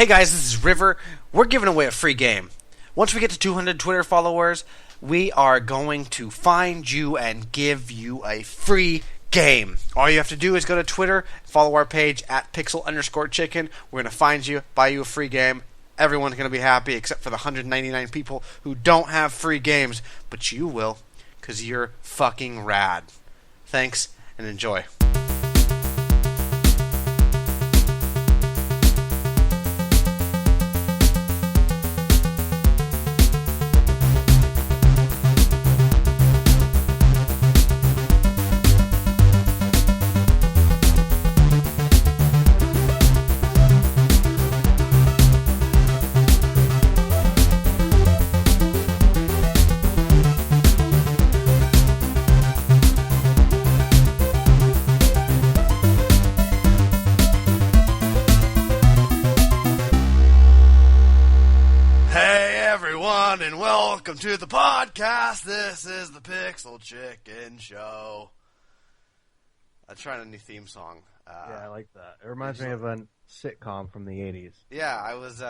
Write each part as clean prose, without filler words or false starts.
Hey guys, this is River. We're giving away a free game. Once we get to 200 Twitter followers, we are going to find you and give you a free game. All you have to do is go to Twitter, follow our page at pixel_chicken. We're going to find you, buy you a free game. Everyone's going to be happy except for the 199 people who don't have free games. But you will, because you're fucking rad. Thanks, and enjoy. And welcome to the podcast. This is the Pixel Chicken Show. I'm trying a new theme song. Yeah, I like that. It reminds me of a sitcom from the 80s. Yeah, I was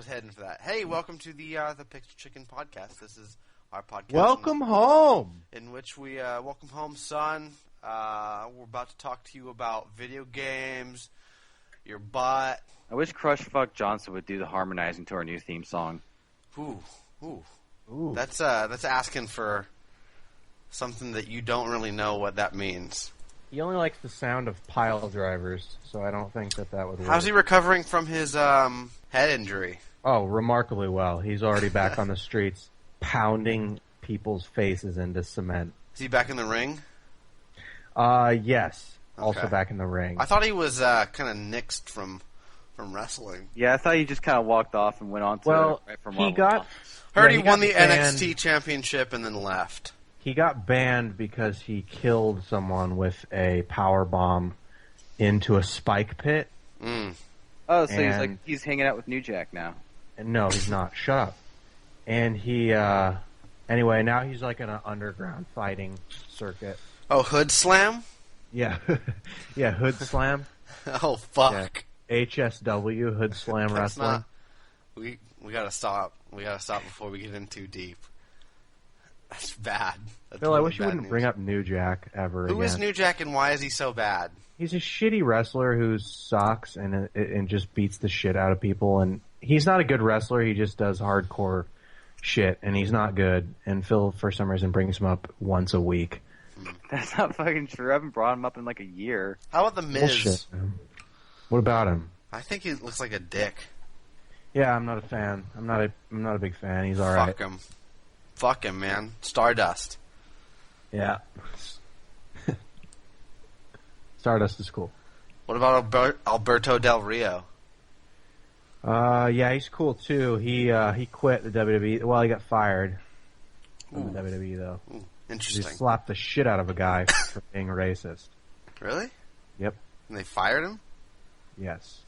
heading for that. Hey, welcome to the Pixel Chicken podcast. This is our podcast. Welcome home. In which we welcome home, son. We're about to talk to you about video games, your butt. I wish Crush Fuck Johnson would do the harmonizing to our new theme song. Ooh. That's asking for something that you don't really know what that means. He only likes the sound of pile drivers, so I don't think that would work. How's he recovering from his head injury? Oh, remarkably well. He's already back on the streets, pounding people's faces into cement. Is he back in the ring? Yes. Okay. Also back in the ring. I thought he was kind of nixed from wrestling. Yeah, I thought he just kind of walked off and went on to right from he got... Heard he won the NXT championship and then left. He got banned because he killed someone with a power bomb into a spike pit. Oh, so he's hanging out with New Jack now. No, he's not. Shut up. And he, anyway, now he's like in an underground fighting circuit. Oh, Hood Slam? Yeah. Yeah, Hood Slam. Oh, fuck. Yeah. HSW, Hood Slam Wrestling. We gotta stop. We gotta stop before we get in too deep. That's bad. That's Phil, really I wish you wouldn't bring up New Jack ever again. Who is New Jack and why is he so bad? He's a shitty wrestler who sucks and just beats the shit out of people. And he's not a good wrestler. He just does hardcore shit, and he's not good. And Phil, for some reason, brings him up once a week. That's not fucking true. I haven't brought him up in like a year. How about the Miz? Bullshit, what about him? I think he looks like a dick. Yeah, I'm not a fan. I'm not a big fan. He's all right. Fuck him, man. Stardust. Yeah. Stardust is cool. What about Alberto Del Rio? Yeah, he's cool too. He quit the WWE. Well, he got fired from the WWE though. Ooh, interesting. He slapped the shit out of a guy for being racist. Really? Yep. And they fired him? Yes.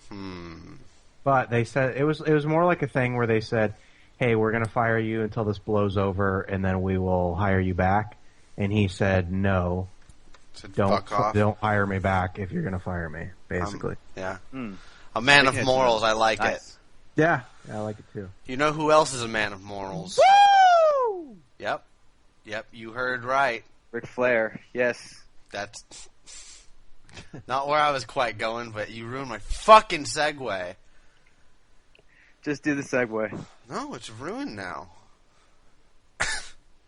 But they said it was more like a thing where they said, "Hey, we're gonna fire you until this blows over, and then we will hire you back." And he said, "No, don't hire me back if you're gonna fire me." Basically, yeah. A man of morals. I like it. Yeah, I like it too. You know who else is a man of morals? Woo! Yep. You heard right. Ric Flair. Yes. That's not where I was quite going, but you ruined my fucking segue. Just do the segue. No, it's ruined now.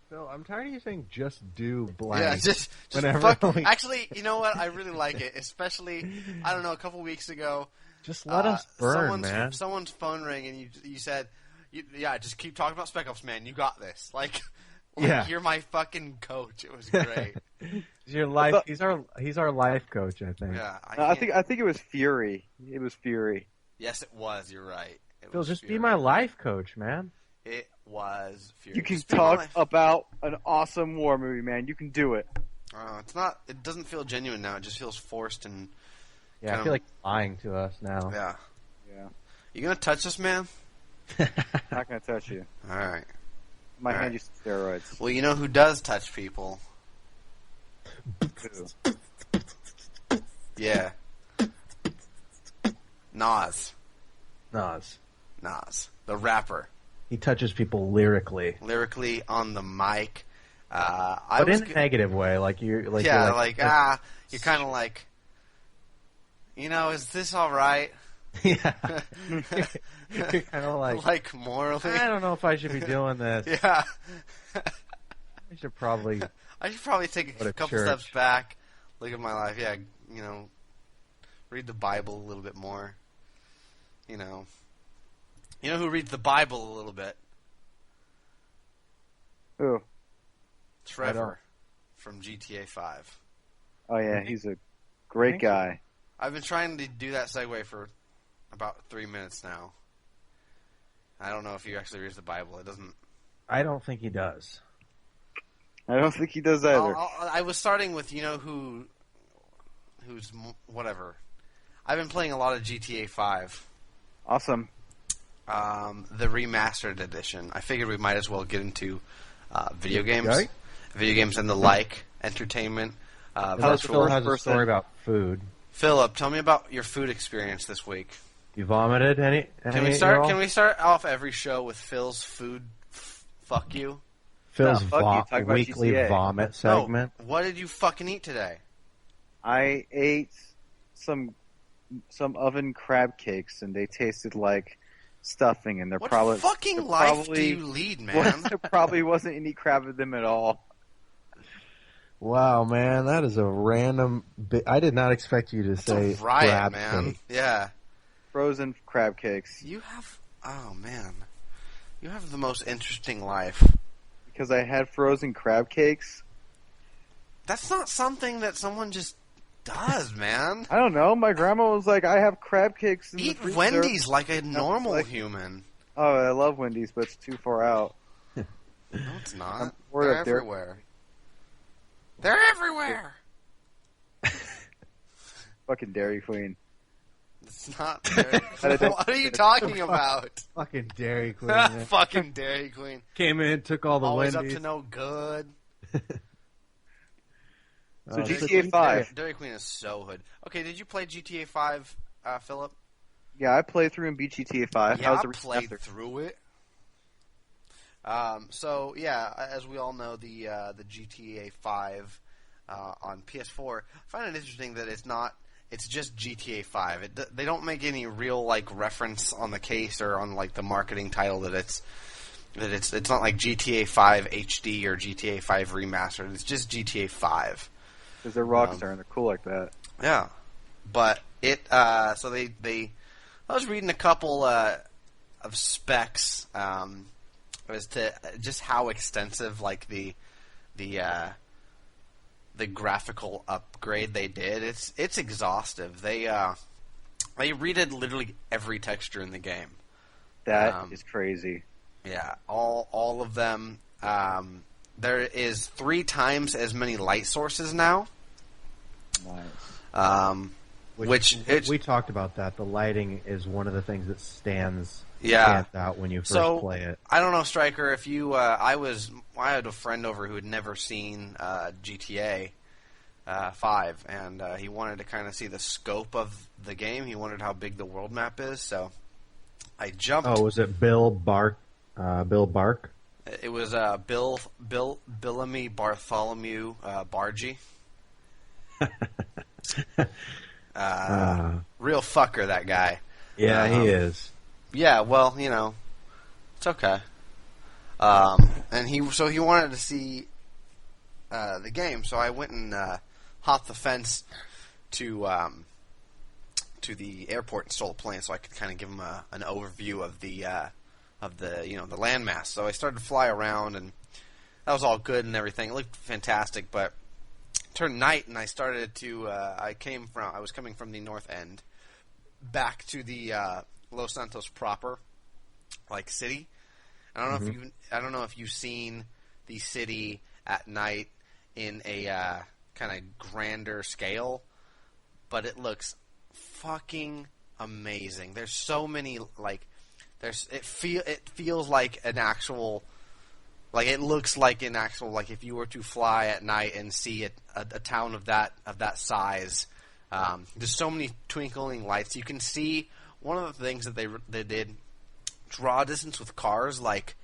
Phil, I'm tired of you saying "just do blank." Yeah, just whenever. Actually, you know what? I really like it. Especially, I don't know, a couple weeks ago. Just let us burn, man. Someone's phone rang and you said, "Yeah, just keep talking about Spec Ops, man. You got this." Like you're my fucking coach. It was great. He's your life. He's our life coach. I think. Yeah, I think it was Fury. It was Fury. Yes, it was. You're right. Phil, just be my life coach, man. It was Fury. You can talk about an awesome war movie, man. You can do it. It's not. It doesn't feel genuine now. It just feels forced and. Yeah, I feel like lying to us now. Yeah. You gonna touch us, man? Not gonna touch you. All right. Might hand you some steroids. Well, you know who does touch people? Yeah. Nas. Nas. Nas, the rapper. He touches people lyrically. Lyrically on the mic. But in a negative way, like you're like you're you're kind of like, is this all right? Yeah. You're kind of like morally. I don't know if I should be doing this. Yeah. I should probably take a couple steps back, look at my life. Yeah, read the Bible a little bit more. You know who reads the Bible a little bit? Who? Trevor from GTA 5. Oh yeah, he's a great guy. I've been trying to do that segue for about 3 minutes now. I don't know if he actually reads the Bible. It doesn't. I don't think he does. I don't think he does either. I was starting with who's whatever. I've been playing a lot of GTA 5. Awesome. The remastered edition. I figured we might as well get into video games. Right? Video games and the like, entertainment. Phil has a story about food. Philip, tell me about your food experience this week. You vomited any? Can we start off every show with Phil's food? Fuck you. Phil's weekly vomit segment. No, what did you fucking eat today? I ate some oven crab cakes, and they tasted like stuffing, and what fucking life do you lead, man? There probably wasn't any crab in them at all. Wow, man, that is a random I did not expect you to say a riot, crab man. cake. Yeah. Frozen crab cakes. You have the most interesting life. Because I had frozen crab cakes? That's not something that someone just does, man. I don't know. My grandma was like, I have crab cakes in the freezer. Eat Wendy's like a normal human. Oh, I love Wendy's, but it's too far out. No, it's not. They're everywhere. They're everywhere. Fucking Dairy Queen. It's not Dairy Queen. What are you talking about? Fucking Dairy Queen. Fucking Dairy Queen. Came in, took all the Always Wendy's. Up to no good. So GTA 5. Dairy Queen is so hood. Okay, did you play GTA 5, Philip? Yeah, I played through and beat GTA 5. Yeah, I played through it. So yeah, as we all know, the GTA 5 on PS4. I find it interesting that it's just GTA 5. They don't make any real reference on the case or on the marketing title that it's not like GTA 5 HD or GTA 5 Remastered. It's just GTA 5. Because they're Rockstar and they're cool like that. Yeah, but so they I was reading a couple of specs as to just how extensive the graphical upgrade they did. It's exhaustive. They redid literally every texture in the game. That is crazy. Yeah, all of them. There is 3 times as many light sources now. Nice. We talked about that. The lighting is one of the things that stands out when you first play it. I don't know, Stryker, if you I had a friend over who had never seen GTA 5, and he wanted to kind of see the scope of the game. He wondered how big the world map is, so I jumped. Oh, was it Bill Bark? It was Billamy Bartholomew Bargy. Real fucker, that guy. Yeah, he is. Yeah, well, it's okay. And he wanted to see the game, so I went and hopped the fence to the airport and stole a plane, so I could kind of give him an overview of the landmass. So I started to fly around, and that was all good and everything. It looked fantastic, but it turned night, and I started to. I was coming from the north end back to the Los Santos proper, city. I don't know if you've seen the city at night in a kind of grander scale, but it looks fucking amazing. There's so many it feels like an actual, it looks like an actual, if you were to fly at night and see a town of that size. There's so many twinkling lights. You can see one of the things that they did, draw distance with cars, like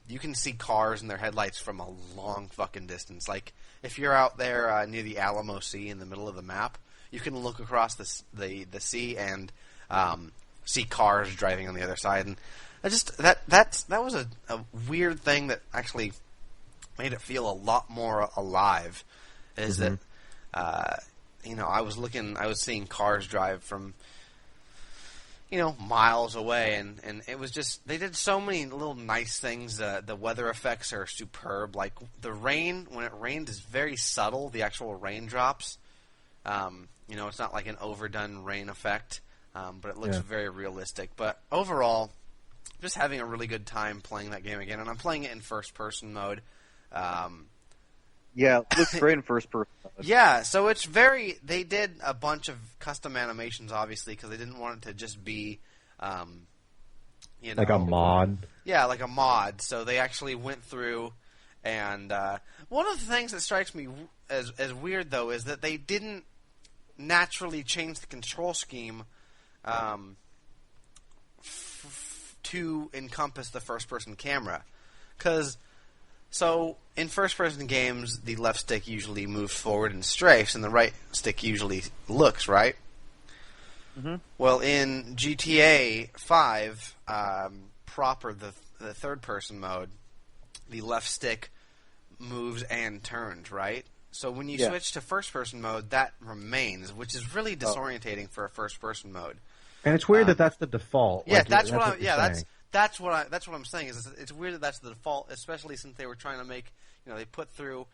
you can see cars and their headlights from a long fucking distance. Like if you're out there near the Alamo Sea in the middle of the map, you can look across the sea and see cars driving on the other side. And that was a weird thing that actually made it feel a lot more alive. Is that I was seeing cars drive from miles away, and it was just, they did so many little nice things. The weather effects are superb. Like the rain, when it rained, is very subtle. The actual raindrops, it's not like an overdone rain effect, but it looks very realistic. But overall, just having a really good time playing that game again, and I'm playing it in first-person mode. Yeah, it looks great in first person. Yeah, so it's very... They did a bunch of custom animations, obviously, because they didn't want it to just be, like a mod? Yeah, like a mod. So they actually went through, and one of the things that strikes me as weird, though, is that they didn't naturally change the control scheme to encompass the first-person camera. Because... So, in first-person games, the left stick usually moves forward and strafes, and the right stick usually looks, right? Mm-hmm. Well, in GTA 5, proper, the third-person mode, the left stick moves and turns, right? So when you switch to first-person mode, that remains, which is really disorientating for a first-person mode. And it's weird that that's the default. Yeah, like, that's what That's That's what I'm saying. Is it's weird that that's the default, especially since they were trying to make, they put through,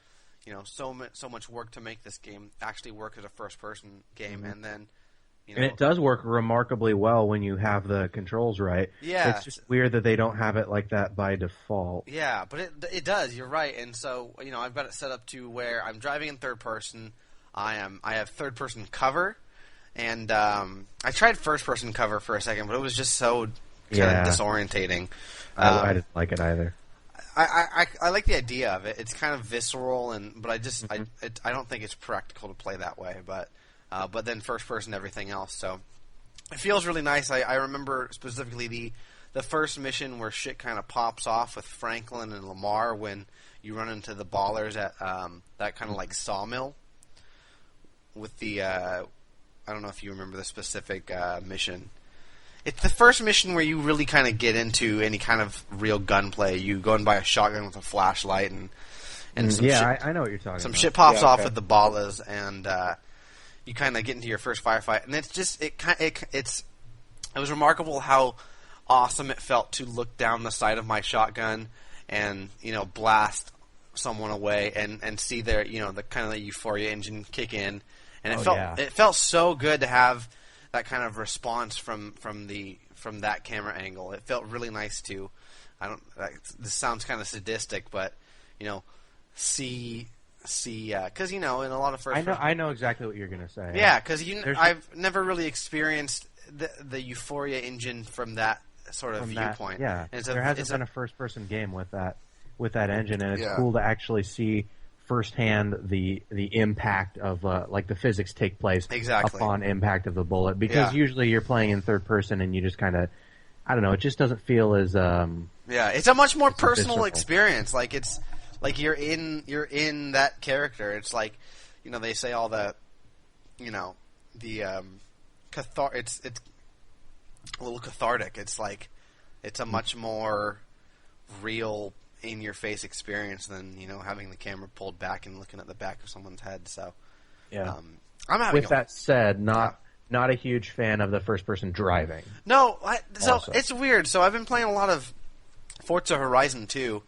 so much work to make this game actually work as a first-person game, and then, and it does work remarkably well when you have the controls right. Yeah, it's just weird that they don't have it like that by default. Yeah, but it does. You're right, and so I've got it set up to where I'm driving in third person. I have third-person cover, and I tried first-person cover for a second, but it was just so kind of disorientating. I didn't like it either. I like the idea of it. It's kind of visceral, but I just I don't think it's practical to play that way. But then first person, everything else. So it feels really nice. I remember specifically the first mission where shit kind of pops off with Franklin and Lamar when you run into the ballers at that kind of like sawmill with the I don't know if you remember the specific mission. It's the first mission where you really kind of get into any kind of real gunplay. You go and buy a shotgun with a flashlight, and some shit, I know what you're talking about. Some shit pops off with the ballas, and you kind of get into your first firefight. And it's just it was remarkable how awesome it felt to look down the sight of my shotgun and blast someone away and see their the kind of the euphoria engine kick in, and it felt so good to have that kind of response from that camera angle. It felt really nice to. This sounds kind of sadistic, but see because in a lot of first. I know exactly what you're gonna say. Yeah, because I've never really experienced the euphoria engine from that sort of viewpoint. Yeah, there hasn't been a first-person game with that engine, and it's cool to actually see firsthand the impact of like the physics take place upon impact of the bullet, because usually you're playing in third person and you just kind of it just doesn't feel as it's a much more personal experience. Like it's like you're in that character. It's like they say all the the it's a little cathartic. It's like it's a much more real in-your-face experience than having the camera pulled back and looking at the back of someone's head. So, I'm having. With that said, not a huge fan of the first-person driving. No, it's weird. So I've been playing a lot of Forza Horizon 2,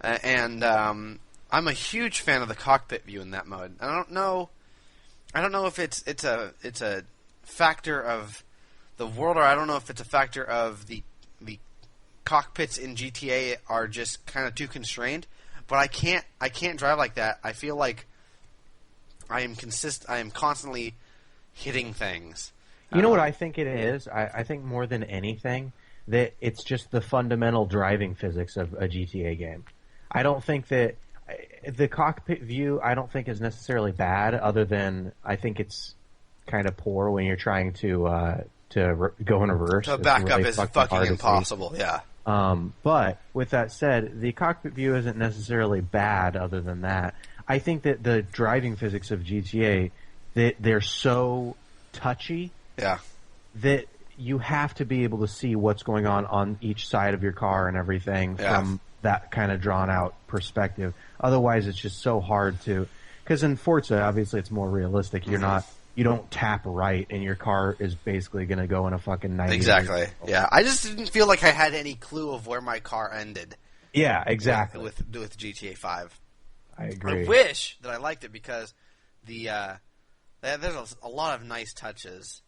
and I'm a huge fan of the cockpit view in that mode. I don't know if it's a factor of the world, or I don't know if it's a factor of the cockpits in GTA are just kind of too constrained, but I can't drive like that. I feel like I am constantly hitting things. You know what I think it is? I think more than anything that it's just the fundamental driving physics of a GTA game. I don't think that the cockpit view is necessarily bad, other than I think it's kind of poor when you're trying to to go in reverse. To back up really is fucking hard to see. impossible. Yeah. But with that said, the cockpit view isn't necessarily bad. Other than that, I think that the driving physics of GTA, they're so touchy. Yeah. That you have to be able to see what's going on each side of your car and everything from that kind of drawn out perspective. Otherwise, it's just so hard to. Because in Forza, obviously, it's more realistic. You're not. You don't tap right, and your car is basically going to go in a fucking 90. Exactly. Yeah. I just didn't feel like I had any clue of where my car ended. Yeah, exactly. With GTA 5. I agree. I wish that I liked it because there's a lot of nice touches.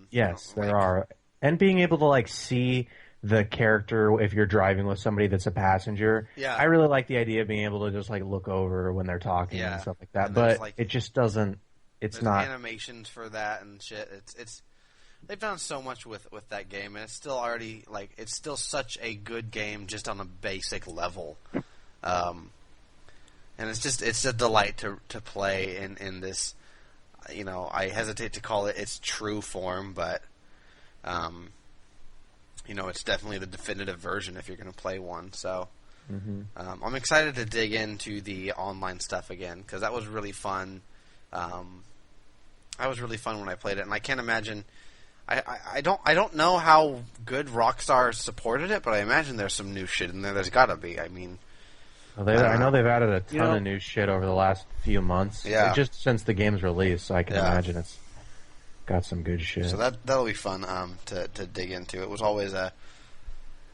Yes, there are. And being able to like see the character if you're driving with somebody that's a passenger. Yeah. I really like the idea of being able to just like look over when they're talking and stuff like that. But like, it just doesn't. It's not animations for that and shit. It's they've done so much with that game, and it's still already like it's still such a good game just on a basic level. And it's a delight to play in this. You know, I hesitate to call it its true form, but you know, it's definitely the definitive version if you're going to play one. So I'm excited to dig into the online stuff again because that was really fun. That was really fun when I played it, and I can't imagine. I don't know how good Rockstar supported it, but I imagine there's some new shit in there. There's got to be. I mean, well, I know they've added a ton of new shit over the last few months. Yeah, just since the game's release, so I can imagine it's got some good shit. So that'll be fun to dig into. It was always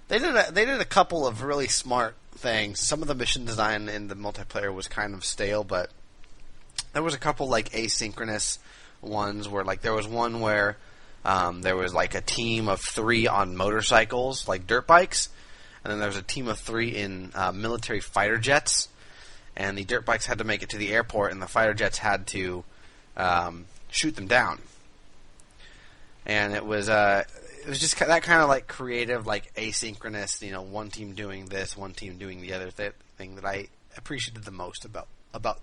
they did a couple of really smart things. Some of the mission design in the multiplayer was kind of stale, but there was a couple like asynchronous ones where like there was one where there was like a team of 3 on motorcycles, like dirt bikes, and then there was a team of 3 in military fighter jets, and the dirt bikes had to make it to the airport, and the fighter jets had to shoot them down. And it was just that kind of like creative, like asynchronous, you know, one team doing this, one team doing the other thing that I appreciated the most about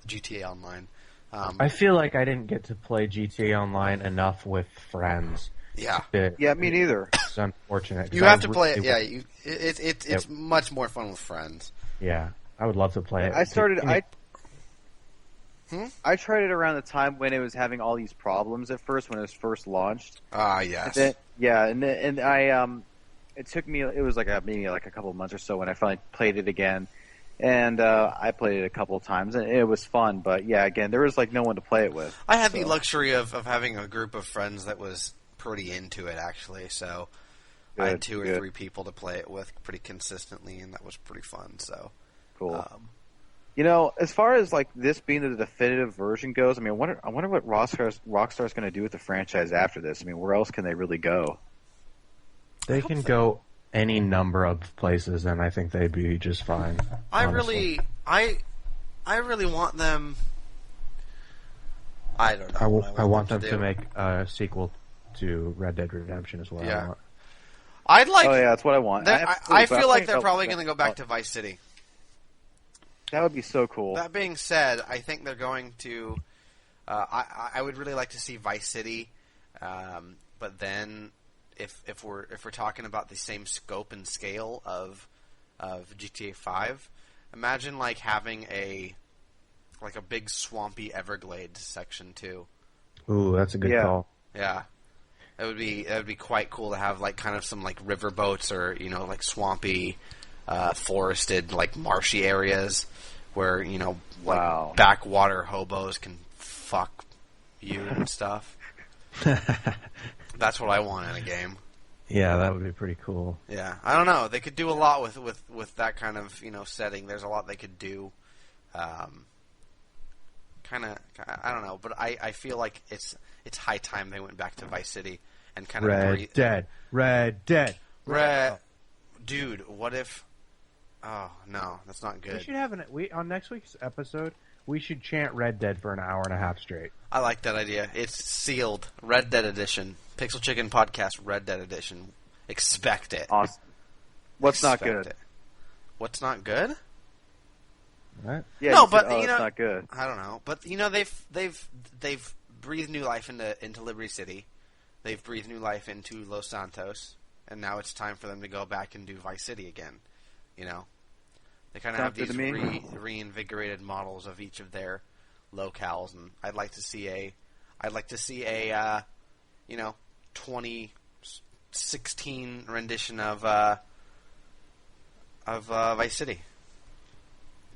GTA Online. I feel like I didn't get to play GTA Online enough with friends. Yeah. Yeah, me neither. It's unfortunate. You have to play it. Yeah, it's much more fun with friends. Yeah, I would love to play it. I tried it around the time when it was having all these problems at first, when it was first launched. Yes. And I it took me. It was like maybe a couple of months or so when I finally played it again. And I played it a couple of times, and it was fun. But yeah, again, there was like no one to play it with. I had the luxury of having a group of friends that was pretty into it, actually. So I had 2 or 3 people to play it with pretty consistently, and that was pretty fun. So cool. You know, as far as like this being the definitive version goes, I mean, I wonder what Rockstar's going to do with the franchise after this. I mean, where else can they really go? They can go any number of places, and I think they'd be just fine. I really want them. I don't know. I want them to make a sequel to Red Dead Redemption as well. Yeah. I'd like. Oh yeah, that's what I want. I feel like they're probably going to go back to Vice City. That would be so cool. That being said, I think they're going to. I would really like to see Vice City, but then. If we're talking about the same scope and scale of GTA 5, imagine like having a big swampy Everglades section too. Ooh, that's a good call. Yeah, that would be quite cool to have like kind of some like river boats or you know like swampy, forested like marshy areas where you know like backwater hobos can fuck you and stuff. That's what I want in a game. Yeah, that would be pretty cool. Yeah, I don't know. They could do a lot with that kind of setting. There's a lot they could do. I don't know, but I feel like it's high time they went back to Vice City and kind of Red Dead. Dude, what if? Oh no, that's not good. We should have on next week's episode. We should chant Red Dead for an hour and a half straight. I like that idea. It's sealed. Red Dead Edition. Pixel Chicken Podcast Red Dead Edition. Expect it. Awesome. What's not good? What's not good? What? Yeah, no, but it's not good. I don't know. But they've breathed new life into Liberty City. they've breathed new life into Los Santos, and now it's time for them to go back and do Vice City again. You know, they kind of have these reinvigorated models of each of their locales, and I'd like to see a 2016 rendition of Vice City.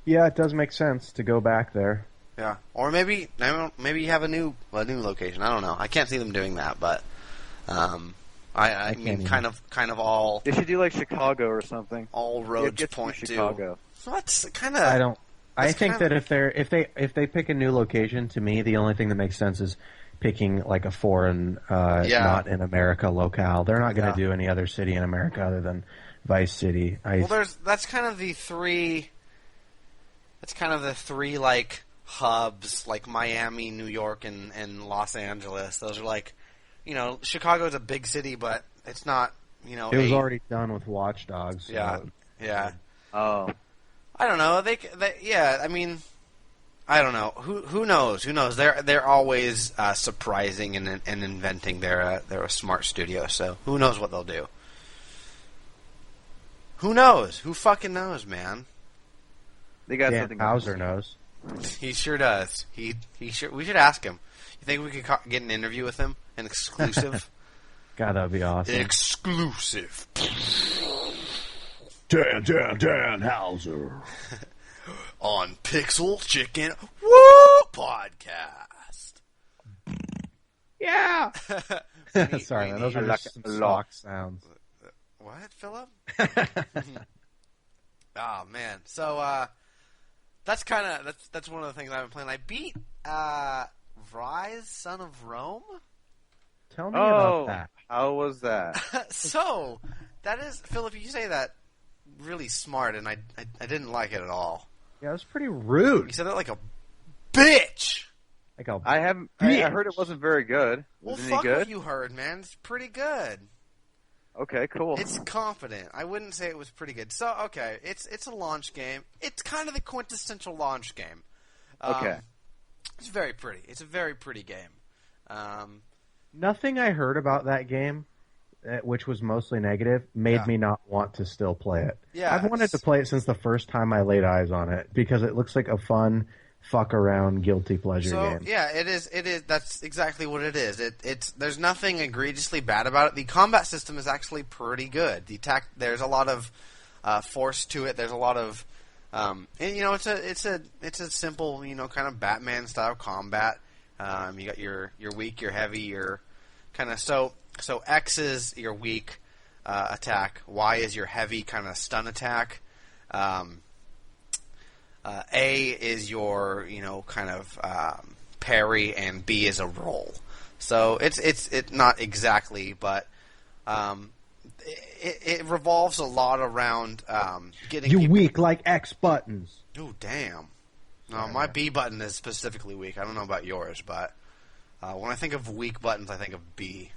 Yeah, it does make sense to go back there. Yeah, or maybe you have a new location. I don't know. I can't see them doing that, but I mean, kind of all. They should do like Chicago or something. All roads point to Chicago. So that's kind of. I think that if they pick a new location, to me, the only thing that makes sense is picking like a foreign, not in America locale. They're not going to do any other city in America other than Vice City. That's kind of the three. That's kind of the three like hubs, like Miami, New York, and Los Angeles. Those are like, Chicago's a big city, but it's not. It was already done with Watch Dogs. So yeah. Oh. I don't know. I mean, I don't know. Who knows? Who knows? They're always surprising and inventing. They're a smart studio, so who knows what they'll do? Who knows? Who fucking knows, man? They got Dan something. Hauser knows. He sure does. He sure. We should ask him. You think we could get an interview with him? An exclusive? God, that'd be awesome. Exclusive. Dan Hauser. On Pixel Chicken Woo Podcast. Yeah. Sorry, man, those are just some sock sounds. What, Philip? Oh man. So that's one of the things I've been playing. I beat Rise, Son of Rome. Tell me about that. How was that? So that is, Philip. You say that really smart, and I didn't like it at all. Yeah, it was pretty rude. You said that like a bitch. I heard it wasn't very good. Well, Was it fuck any good? what you heard, man. It's pretty good. Okay, cool. It's confident. I wouldn't say it was pretty good. So, okay, it's a launch game. It's kind of the quintessential launch game. Okay. It's very pretty. It's a very pretty game. Nothing I heard about that game, which was mostly negative, made me not want to still play it. Yeah, I've wanted to play it since the first time I laid eyes on it because it looks like a fun, fuck around, guilty pleasure game. Yeah, it is. That's exactly what it is. It's there's nothing egregiously bad about it. The combat system is actually pretty good. There's a lot of force to it. There's a lot of it's a simple kind of Batman style combat. You got your weak, your heavy, your kind of so X is your weak attack. Y is your heavy kind of stun attack. A is your kind of parry, and B is a roll. So it's not exactly, but it revolves a lot around getting. You weak like X buttons. Oh damn! No, my B button is specifically weak. I don't know about yours, but when I think of weak buttons, I think of B.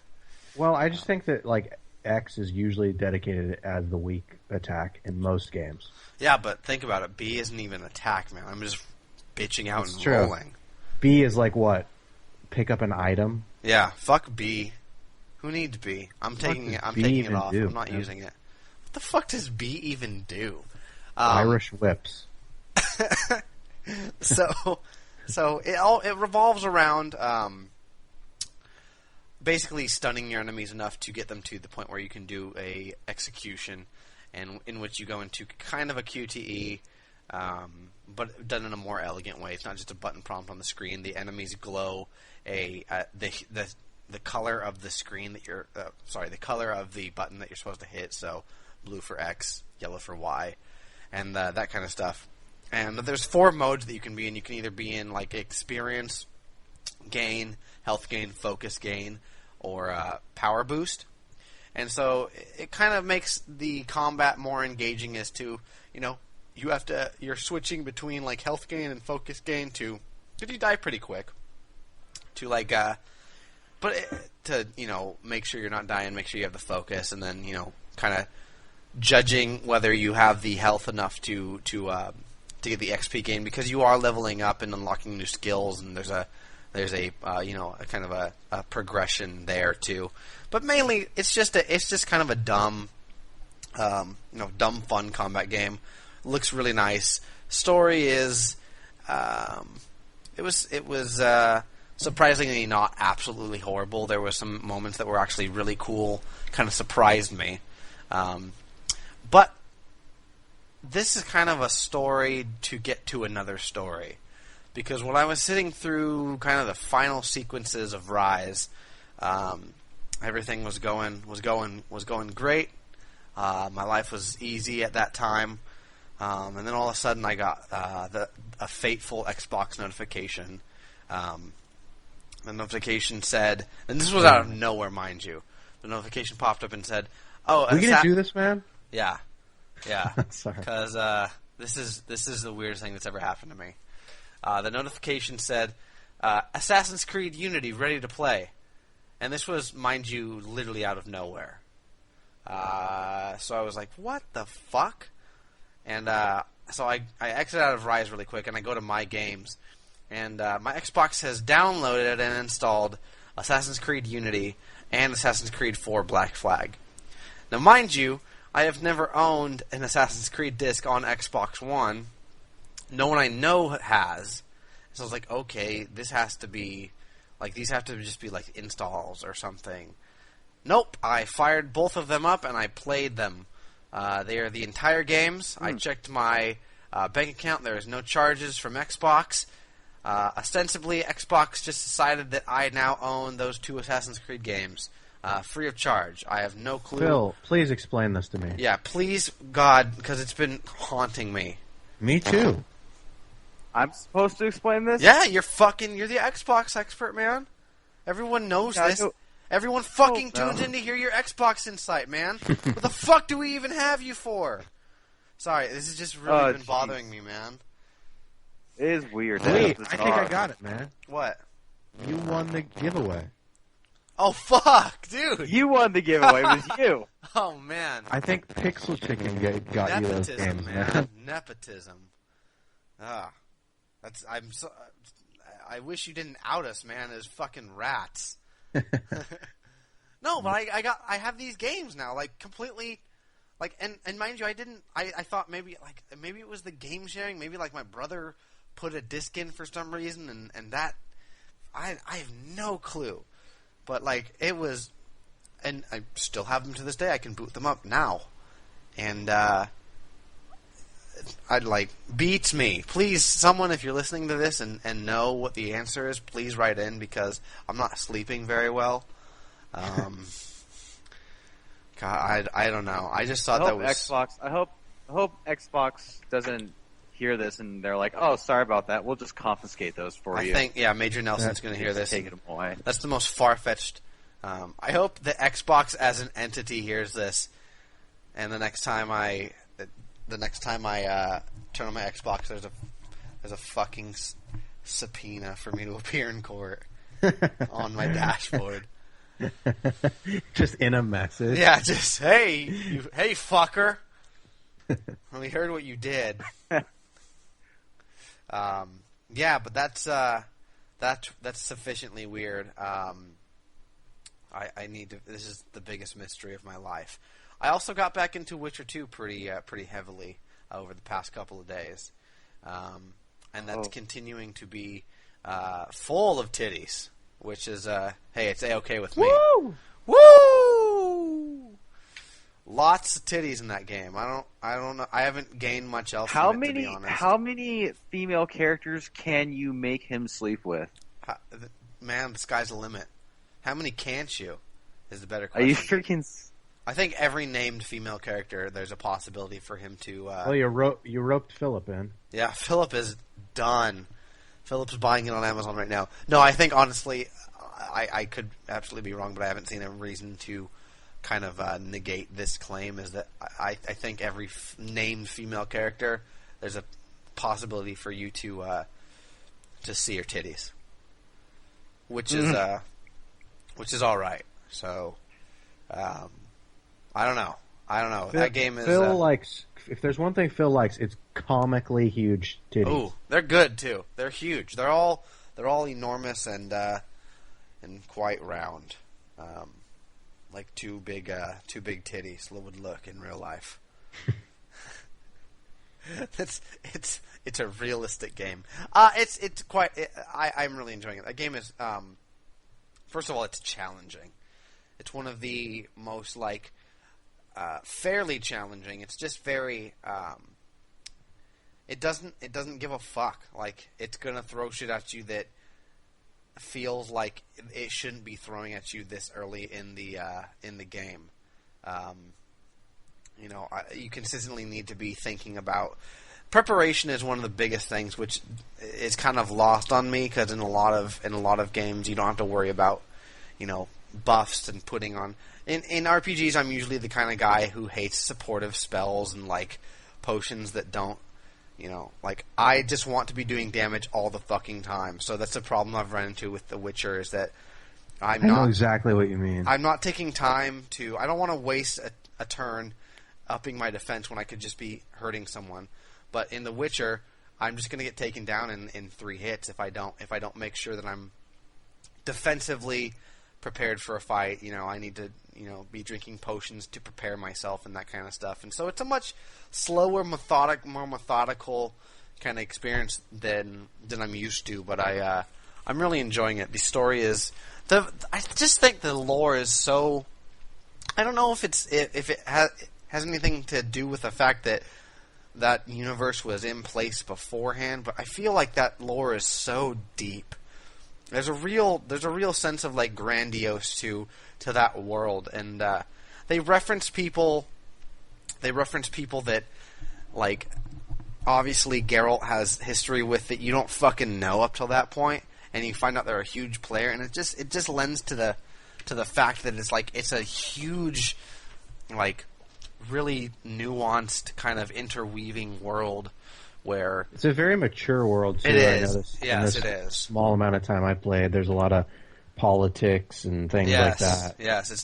Well, I just think that like X is usually dedicated as the weak attack in most games. Yeah, but think about it. B isn't even attack, man. I'm just bitching out That's and true. rolling. B is like what? Pick up an item. Yeah, fuck B. Who needs B? I'm taking it off. Do, I'm not using it. What the fuck does B even do? Irish whips. So it revolves around basically stunning your enemies enough to get them to the point where you can do a execution, and in which you go into kind of a QTE, but done in a more elegant way. It's not just a button prompt on the screen. The enemies glow the color of the screen that you're the color of the button that you're supposed to hit. So blue for X, yellow for Y, and that kind of stuff. And there's 4 modes that you can be in. You can either be in like experience gain, health gain, focus gain, or power boost. And so it kind of makes the combat more engaging as to, you're switching between like health gain and focus gain to, because you die pretty quick, to like, to make sure you're not dying, make sure you have the focus, and then, kind of judging whether you have the health enough to get the XP gain, because you are leveling up and unlocking new skills, and there's there's a a kind of a progression there too. But mainly, it's just kind of a dumb, dumb fun combat game. Looks really nice. Story is, it was surprisingly not absolutely horrible. There were some moments that were actually really cool, kind of surprised me. But this is kind of a story to get to another story. Because when I was sitting through kind of the final sequences of Rise, everything was going great. My life was easy at that time. And then all of a sudden I got a fateful Xbox notification. The notification said, and this was out of nowhere, mind you. The notification popped up and said, "Oh, we gonna do this, man?" Yeah. Sorry. Because this is the weirdest thing that's ever happened to me. The notification said, "Assassin's Creed Unity ready to play," and this was, mind you, literally out of nowhere. So I was like, "What the fuck?" And so I exit out of Rise really quick, and I go to My Games. And my Xbox has downloaded and installed Assassin's Creed Unity and Assassin's Creed 4 Black Flag. Now, mind you, I have never owned an Assassin's Creed disc on Xbox One. No one I know has. So I was like, okay, this has to be, these have to just be, installs or something. Nope, I fired both of them up and I played them. They are the entire games. I checked my bank account. There is no charges from Xbox. Ostensibly, Xbox just decided that I now own those 2 Assassin's Creed games, free of charge. I have no clue. Phil, please explain this to me. Yeah, please, God, because it's been haunting me. Me too. I'm supposed to explain this? Yeah, you're the Xbox expert, man. Everyone knows this. Everyone fucking tunes in to hear your Xbox insight, man. What the fuck do we even have you for? Sorry, this has just really been bothering me, man. It is weird. Wait, I think I got it, man. What? You won the giveaway. Oh, fuck, dude. You won the giveaway. It was you. Oh, man. I think Pixel Chicken got you those games, man. Nepotism. I wish you didn't out us, man, as fucking rats. No, but I have these games now, completely, and mind you, I thought maybe it was the game sharing, maybe my brother put a disc in for some reason, and that, I have no clue, but it was, and I still have them to this day. I can boot them up now, and beats me. Please, someone, if you're listening to this and know what the answer is, please write in, because I'm not sleeping very well. God, I don't know. I just thought that was Xbox. I hope Xbox doesn't hear this and they're like, "Oh, sorry about that. We'll just confiscate those for you." I think, Major Nelson's going to hear this. Take them away. That's the most far-fetched. I hope the Xbox as an entity hears this, and the next time I turn on my Xbox, there's a fucking subpoena for me to appear in court on my dashboard. Just in a message. Yeah, just hey fucker. We heard what you did. Yeah, but that's sufficiently weird. I need to. This is the biggest mystery of my life. I also got back into Witcher 2 pretty heavily over the past couple of days, and that's continuing to be full of titties. Which is, hey, it's A-okay with me. Woo! Woo! Lots of titties in that game. I don't know. I haven't gained much else from it, to be honest. How many female characters can you make him sleep with? Man, the sky's the limit. How many can't you? Is the better question. Are you freaking... I think every named female character, there's a possibility for him to... Well, you roped Philip in. Yeah, Philip is done. Philip's buying it on Amazon right now. No, I think, honestly, I could absolutely be wrong, but I haven't seen a reason to kind of negate this claim, is that I think every named female character, there's a possibility for you to see her titties. Which is all right. So, I don't know. That game is... Phil likes... If there's one thing Phil likes, it's comically huge titties. Ooh, they're good too. They're huge. They're all they're all enormous and quite round, like two big titties would look in real life. It's a realistic game. I'm really enjoying it. That game is first of all, it's challenging. It's one of the most fairly challenging. It's just very it doesn't give a fuck. Like, it's gonna throw shit at you that feels like it shouldn't be throwing at you this early in the game. You consistently need to be thinking about preparation. Is one of the biggest things, which is kind of lost on me, because in a lot of games you don't have to worry about buffs and putting on. In RPGs, I'm usually the kind of guy who hates supportive spells and potions that don't. I just want to be doing damage all the fucking time. So that's the problem I've run into with The Witcher, is that I know exactly what you mean. I'm not taking time to. I don't want to waste a turn upping my defense when I could just be hurting someone. But in The Witcher, I'm just going to get taken down in 3 hits if I don't make sure that I'm defensively prepared for a fight. I need to be drinking potions to prepare myself and that kind of stuff. And so it's a much slower, more methodical kind of experience than I'm used to. But I'm really enjoying it. The story is I just think the lore is so. I don't know if it has anything to do with the fact that universe was in place beforehand, but I feel like that lore is so deep. There's a real sense of grandiose to that world, and they reference people that obviously Geralt has history with that you don't fucking know up till that point, and you find out they're a huge player, and it just lends to the fact that it's a huge really nuanced kind of interweaving world where it's a very mature world too. It is. Yes, it is. Small amount of time I played, there's a lot of politics and things like that. Yes, it's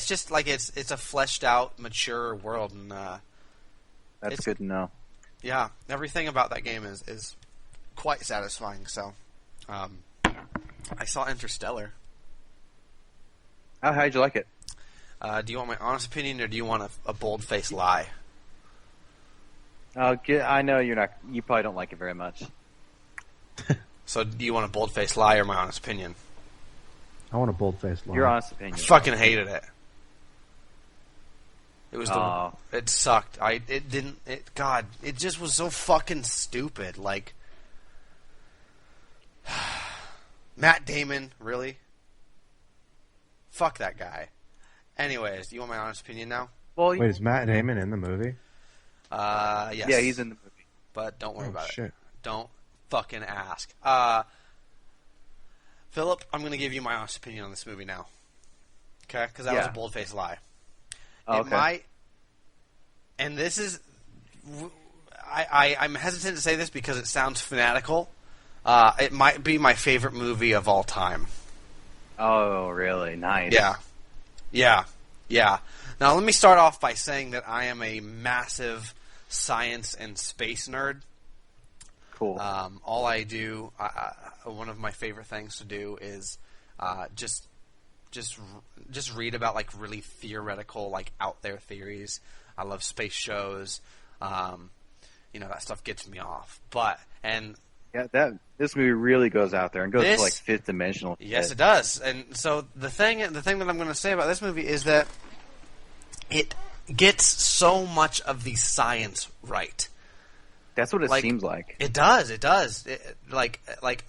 just it's a fleshed out, mature world, and that's good to know. Yeah, everything about that game is quite satisfying. So, I saw Interstellar. How'd you like it? Do you want my honest opinion, or do you want a bold-faced lie? I know you're not. You probably don't like it very much. So, do you want a bold-faced lie or my honest opinion? I want a bold-faced lie. Your honest opinion. I fucking hated it. It was it sucked. It just was so fucking stupid. Matt Damon, really? Fuck that guy. Anyways, do you want my honest opinion now? Well, wait, is Matt Damon in the movie? Yes. Yeah, he's in the movie. But don't worry about shit. it. Don't fucking ask. Philip, I'm going to give you my honest opinion on this movie now. Okay? Because that was a bold-faced lie. Oh, it might... And this is... I'm hesitant to say this because it sounds fanatical. It might be my favorite movie of all time. Oh, really? Nice. Yeah. Now, let me start off by saying that I am a massive science and space nerd. Cool. All I do, one of my favorite things to do is just read about really theoretical, out there theories. I love space shows. That stuff gets me off. This movie really goes out there and goes to fifth dimensional. Yes, it does. And so the thing that I'm going to say about this movie is that it gets so much of the science right. That's what it seems like. It does.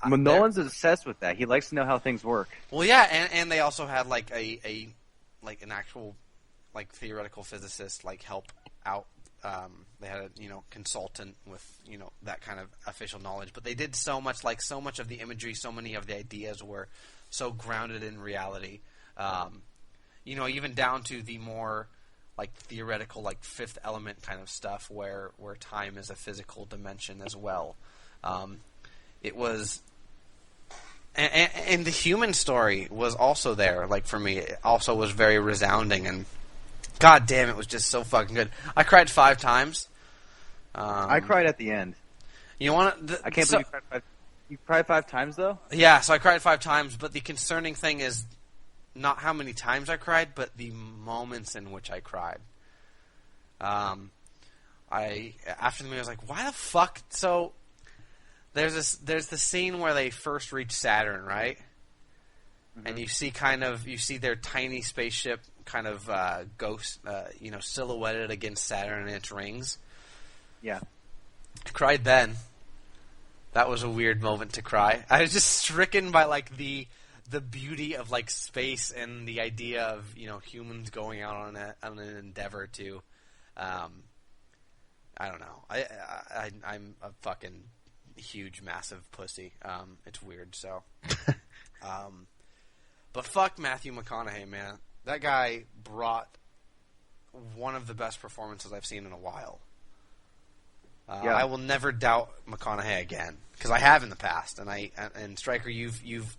Nolan's obsessed with that. He likes to know how things work. Well, yeah, and they also had an actual theoretical physicist help out. They had a consultant with that kind of official knowledge, but they did so much of the imagery, so many of the ideas were so grounded in reality. Even down to the more theoretical Fifth Element kind of stuff, where time is a physical dimension as well. It was, and the human story was also there. For me, it also was very resounding, and god damn, it was just so fucking good. I cried 5 times. I cried at the end. You want to? I can't believe you cried 5 times though. Yeah, so I cried 5 times, but the concerning thing is not how many times I cried, but the moments in which I cried. After the movie, I was like, why the fuck? So there's the scene where they first reach Saturn, right? Mm-hmm. And you see their tiny spaceship kind of ghost, silhouetted against Saturn and its rings. Yeah, I cried then. That was a weird moment to cry. I was just stricken by like the beauty of like space and the idea of humans going out on an endeavor to, I don't know. I'm a fucking huge massive pussy. It's weird. So, but fuck Matthew McConaughey, man. That guy brought one of the best performances I've seen in a while. Yeah. I will never doubt McConaughey again because I have in the past, and Stryker, you've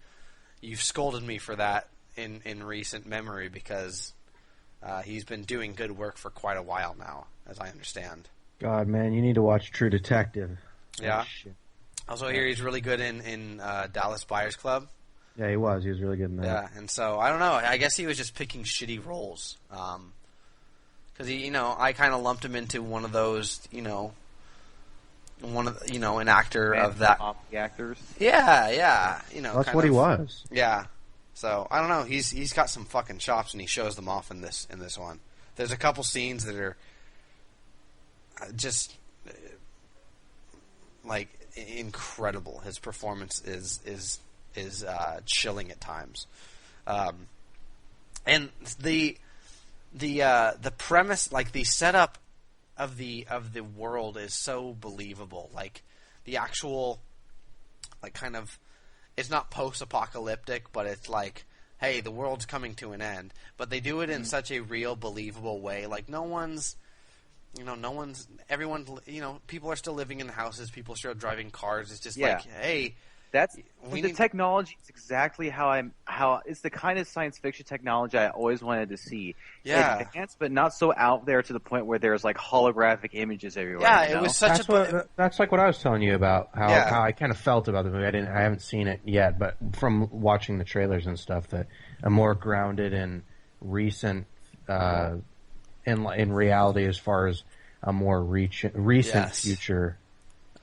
scolded me for that in recent memory because he's been doing good work for quite a while now, as I understand. God, man, you need to watch True Detective. Yeah. Oh, shit. Also, I hear he's really good in Dallas Buyers Club. Yeah, he was. He was really good in that. Yeah, and so I don't know. I guess he was just picking shitty roles because I kind of lumped him into one of those, an actor of that. The actors. Yeah. That's what he was. Yeah. So I don't know. He's got some fucking chops, and he shows them off in this one. There's a couple scenes that are just like incredible. His performance is chilling at times, and the premise, like the setup of the world, is so believable. Like the actual, like kind of, it's not post-apocalyptic, but it's like, hey, the world's coming to an end. But they do it in such a real, believable way. Like everyone, people are still living in houses. People are still driving cars. It's just like, hey, the technology is exactly how it's the kind of science fiction technology I always wanted to see. Yeah, advanced, but not so out there to the point where there's like holographic images everywhere. Yeah, it was such that's like what I was telling you about how I kind of felt about the movie. I haven't seen it yet, but from watching the trailers and stuff, that a more grounded and recent in reality, as far as a more recent future.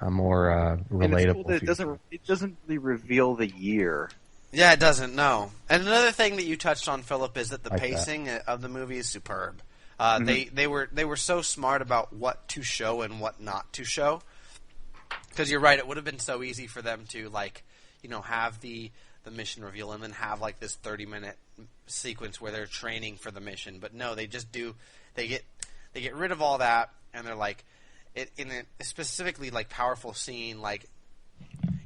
A more relatable. And it's cool that it doesn't really reveal the year. Yeah, it doesn't. No. And another thing that you touched on, Philip, is that the pacing of the movie is superb. They were so smart about what to show and what not to show. Because you're right, it would have been so easy for them to have the mission reveal and then have like this 30-minute sequence where they're training for the mission. But no, they just do. They get rid of all that, and they're like. In a specifically like powerful scene, like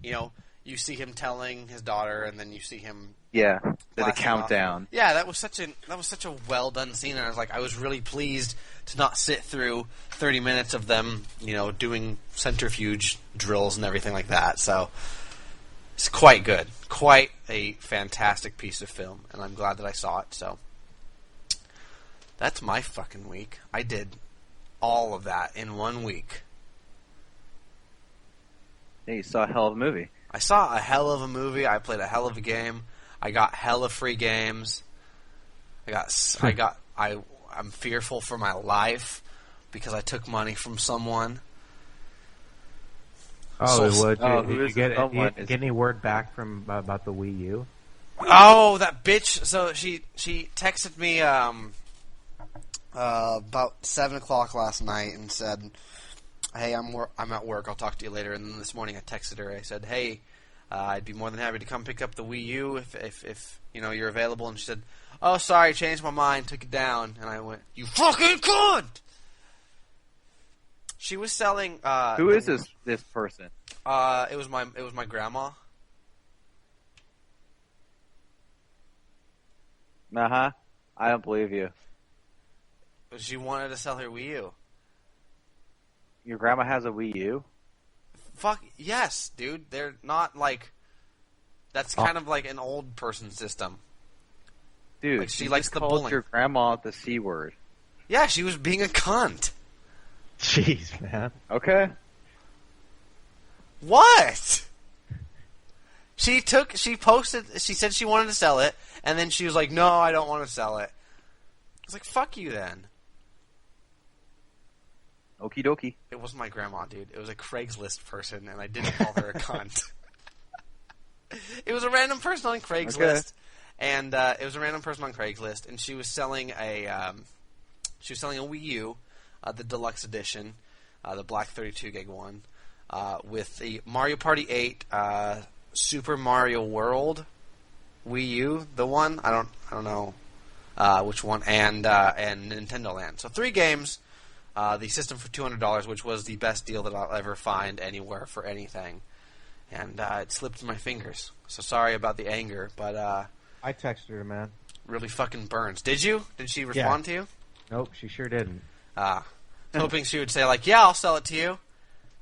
you see him telling his daughter, and then you see him the countdown. Off. Yeah, that was such a well done scene, and I was really pleased to not sit through 30 minutes of them doing centrifuge drills and everything like that. So it's quite good, quite a fantastic piece of film, and I'm glad that I saw it. So that's my fucking week. I did all of that in 1 week. Yeah, you saw a hell of a movie. I saw a hell of a movie. I played a hell of a game. I got hella free games. I'm fearful for my life because I took money from someone. Did you get any word back from about the Wii U? Oh, that bitch! So she texted me about 7 o'clock last night and said, "Hey, I'm at work. I'll talk to you later." And then this morning I texted her. I said, "Hey, I'd be more than happy to come pick up the Wii U if you're available." And she said, "Oh, sorry, changed my mind, took it down." And I went, "You fucking cunt!" She was selling. Who is this person? It was my grandma. I don't believe you. She wanted to sell her Wii U. Your grandma has a Wii U? Fuck yes, dude. They're not like. That's kind of like an old person system. Dude, like she likes the called bullying. Your grandma the C word. Yeah, she was being a cunt. Jeez, man. Okay. What? She posted, she said she wanted to sell it, and then she was like, no, I don't want to sell it. I was like, fuck you then. Okie dokie. It wasn't my grandma, dude. It was a Craigslist person, and I didn't call her a cunt. It was a random person on Craigslist, Okay. and it was a random person on Craigslist, and she was selling a Wii U, the deluxe edition, the black 32 gig one, with the Mario Party 8, Super Mario World, Wii U, the one I don't know which one, and Nintendo Land. So 3 games. The system for $200, which was the best deal that I'll ever find anywhere for anything. And it slipped through my fingers. So sorry about the anger, but I texted her, man. really fucking burns. Did you? Did she respond to you? Nope, she sure didn't. Hoping she would say, like, yeah, I'll sell it to you.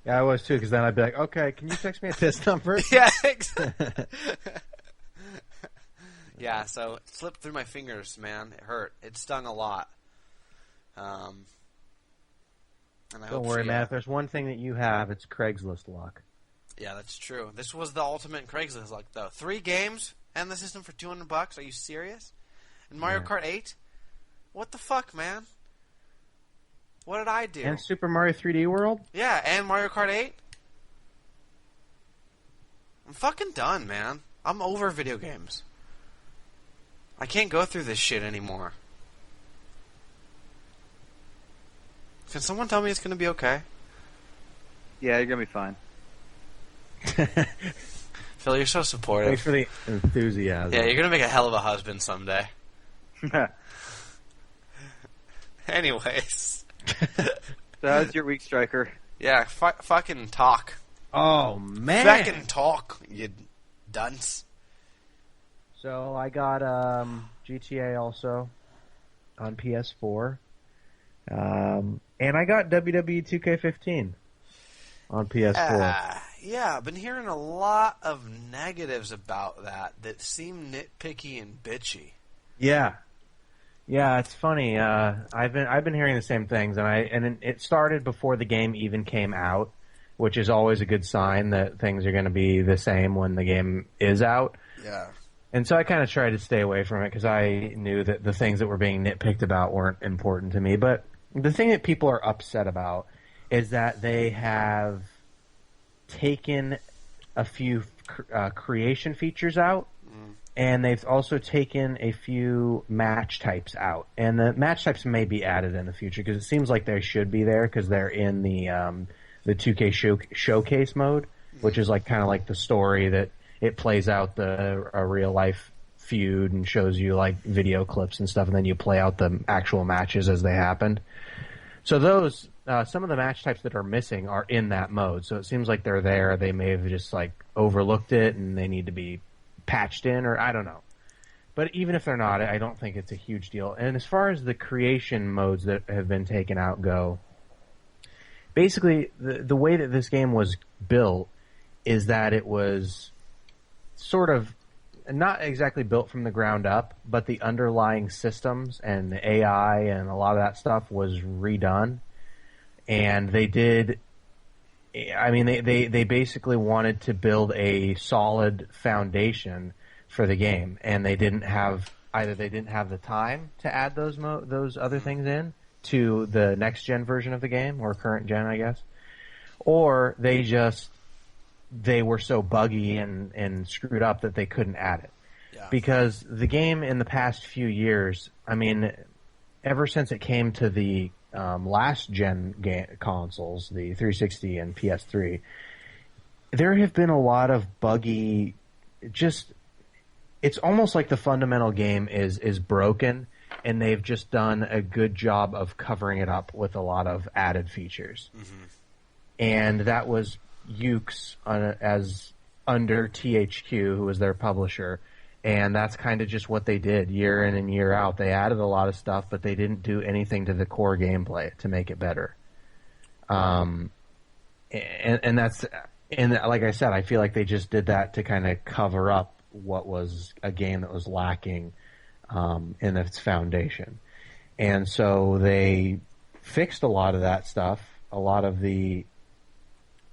Yeah, I was too, because then I'd be like, okay, can you text me at this number? Yeah, exactly. Yeah, so it slipped through my fingers, man. It hurt. It stung a lot. And I Don't hope worry, she, man. If there's one thing that you have, it's Craigslist luck. Yeah, that's true. This was the ultimate Craigslist luck, though. 3 games and the system for $200. Are you serious? And Mario Kart 8? What the fuck, man? What did I do? And Super Mario 3D World? Yeah, and Mario Kart 8? I'm fucking done, man. I'm over video games. I can't go through this shit anymore. Can someone tell me it's gonna be okay? Yeah, you're gonna be fine. Phil, you're so supportive. Thanks for the enthusiasm. Yeah, you're gonna make a hell of a husband someday. Anyways. So how's your week, Stryker? Yeah, fucking talk. Oh, man. Fucking talk, you dunce. So I got GTA also on PS4. And I got WWE 2K15 on PS4. Yeah, I've been hearing a lot of negatives about that seem nitpicky and bitchy. Yeah, it's funny. I've been hearing the same things, and it started before the game even came out, which is always a good sign that things are going to be the same when the game is out. Yeah. And so I kind of tried to stay away from it because I knew that the things that were being nitpicked about weren't important to me. But the thing that people are upset about is that they have taken a few creation features out, and they've also taken a few match types out. And the match types may be added in the future because it seems like they should be there because they're in the 2K showcase mode, which is like kind of like the story that it plays out a real life feud and shows you like video clips and stuff, and then you play out the actual matches as they happened. So those some of the match types that are missing are in that mode. So it seems like they're there. They may have just like overlooked it and they need to be patched in, or I don't know. But even if they're not, I don't think it's a huge deal. And as far as the creation modes that have been taken out go, basically the way that this game was built is that it was sort of not exactly built from the ground up, but the underlying systems and the AI and a lot of that stuff was redone. And they did, I mean, they basically wanted to build a solid foundation for the game, and they didn't have the time to add those other things in to the next gen version of the game, or current gen, I guess, or they were so buggy and screwed up that they couldn't add it. Yeah. Because the game in the past few years, I mean, ever since it came to the last gen consoles, the 360 and PS3, there have been a lot of buggy, it's almost like the fundamental game is broken, and they've just done a good job of covering it up with a lot of added features. Mm-hmm. And that was Yuke's as under THQ, who was their publisher, and that's kind of just what they did year in and year out. They added a lot of stuff, but they didn't do anything to the core gameplay to make it better. And that's, and like I said, I feel like they just did that to kind of cover up what was a game that was lacking in its foundation. And so they fixed a lot of that stuff, a lot of the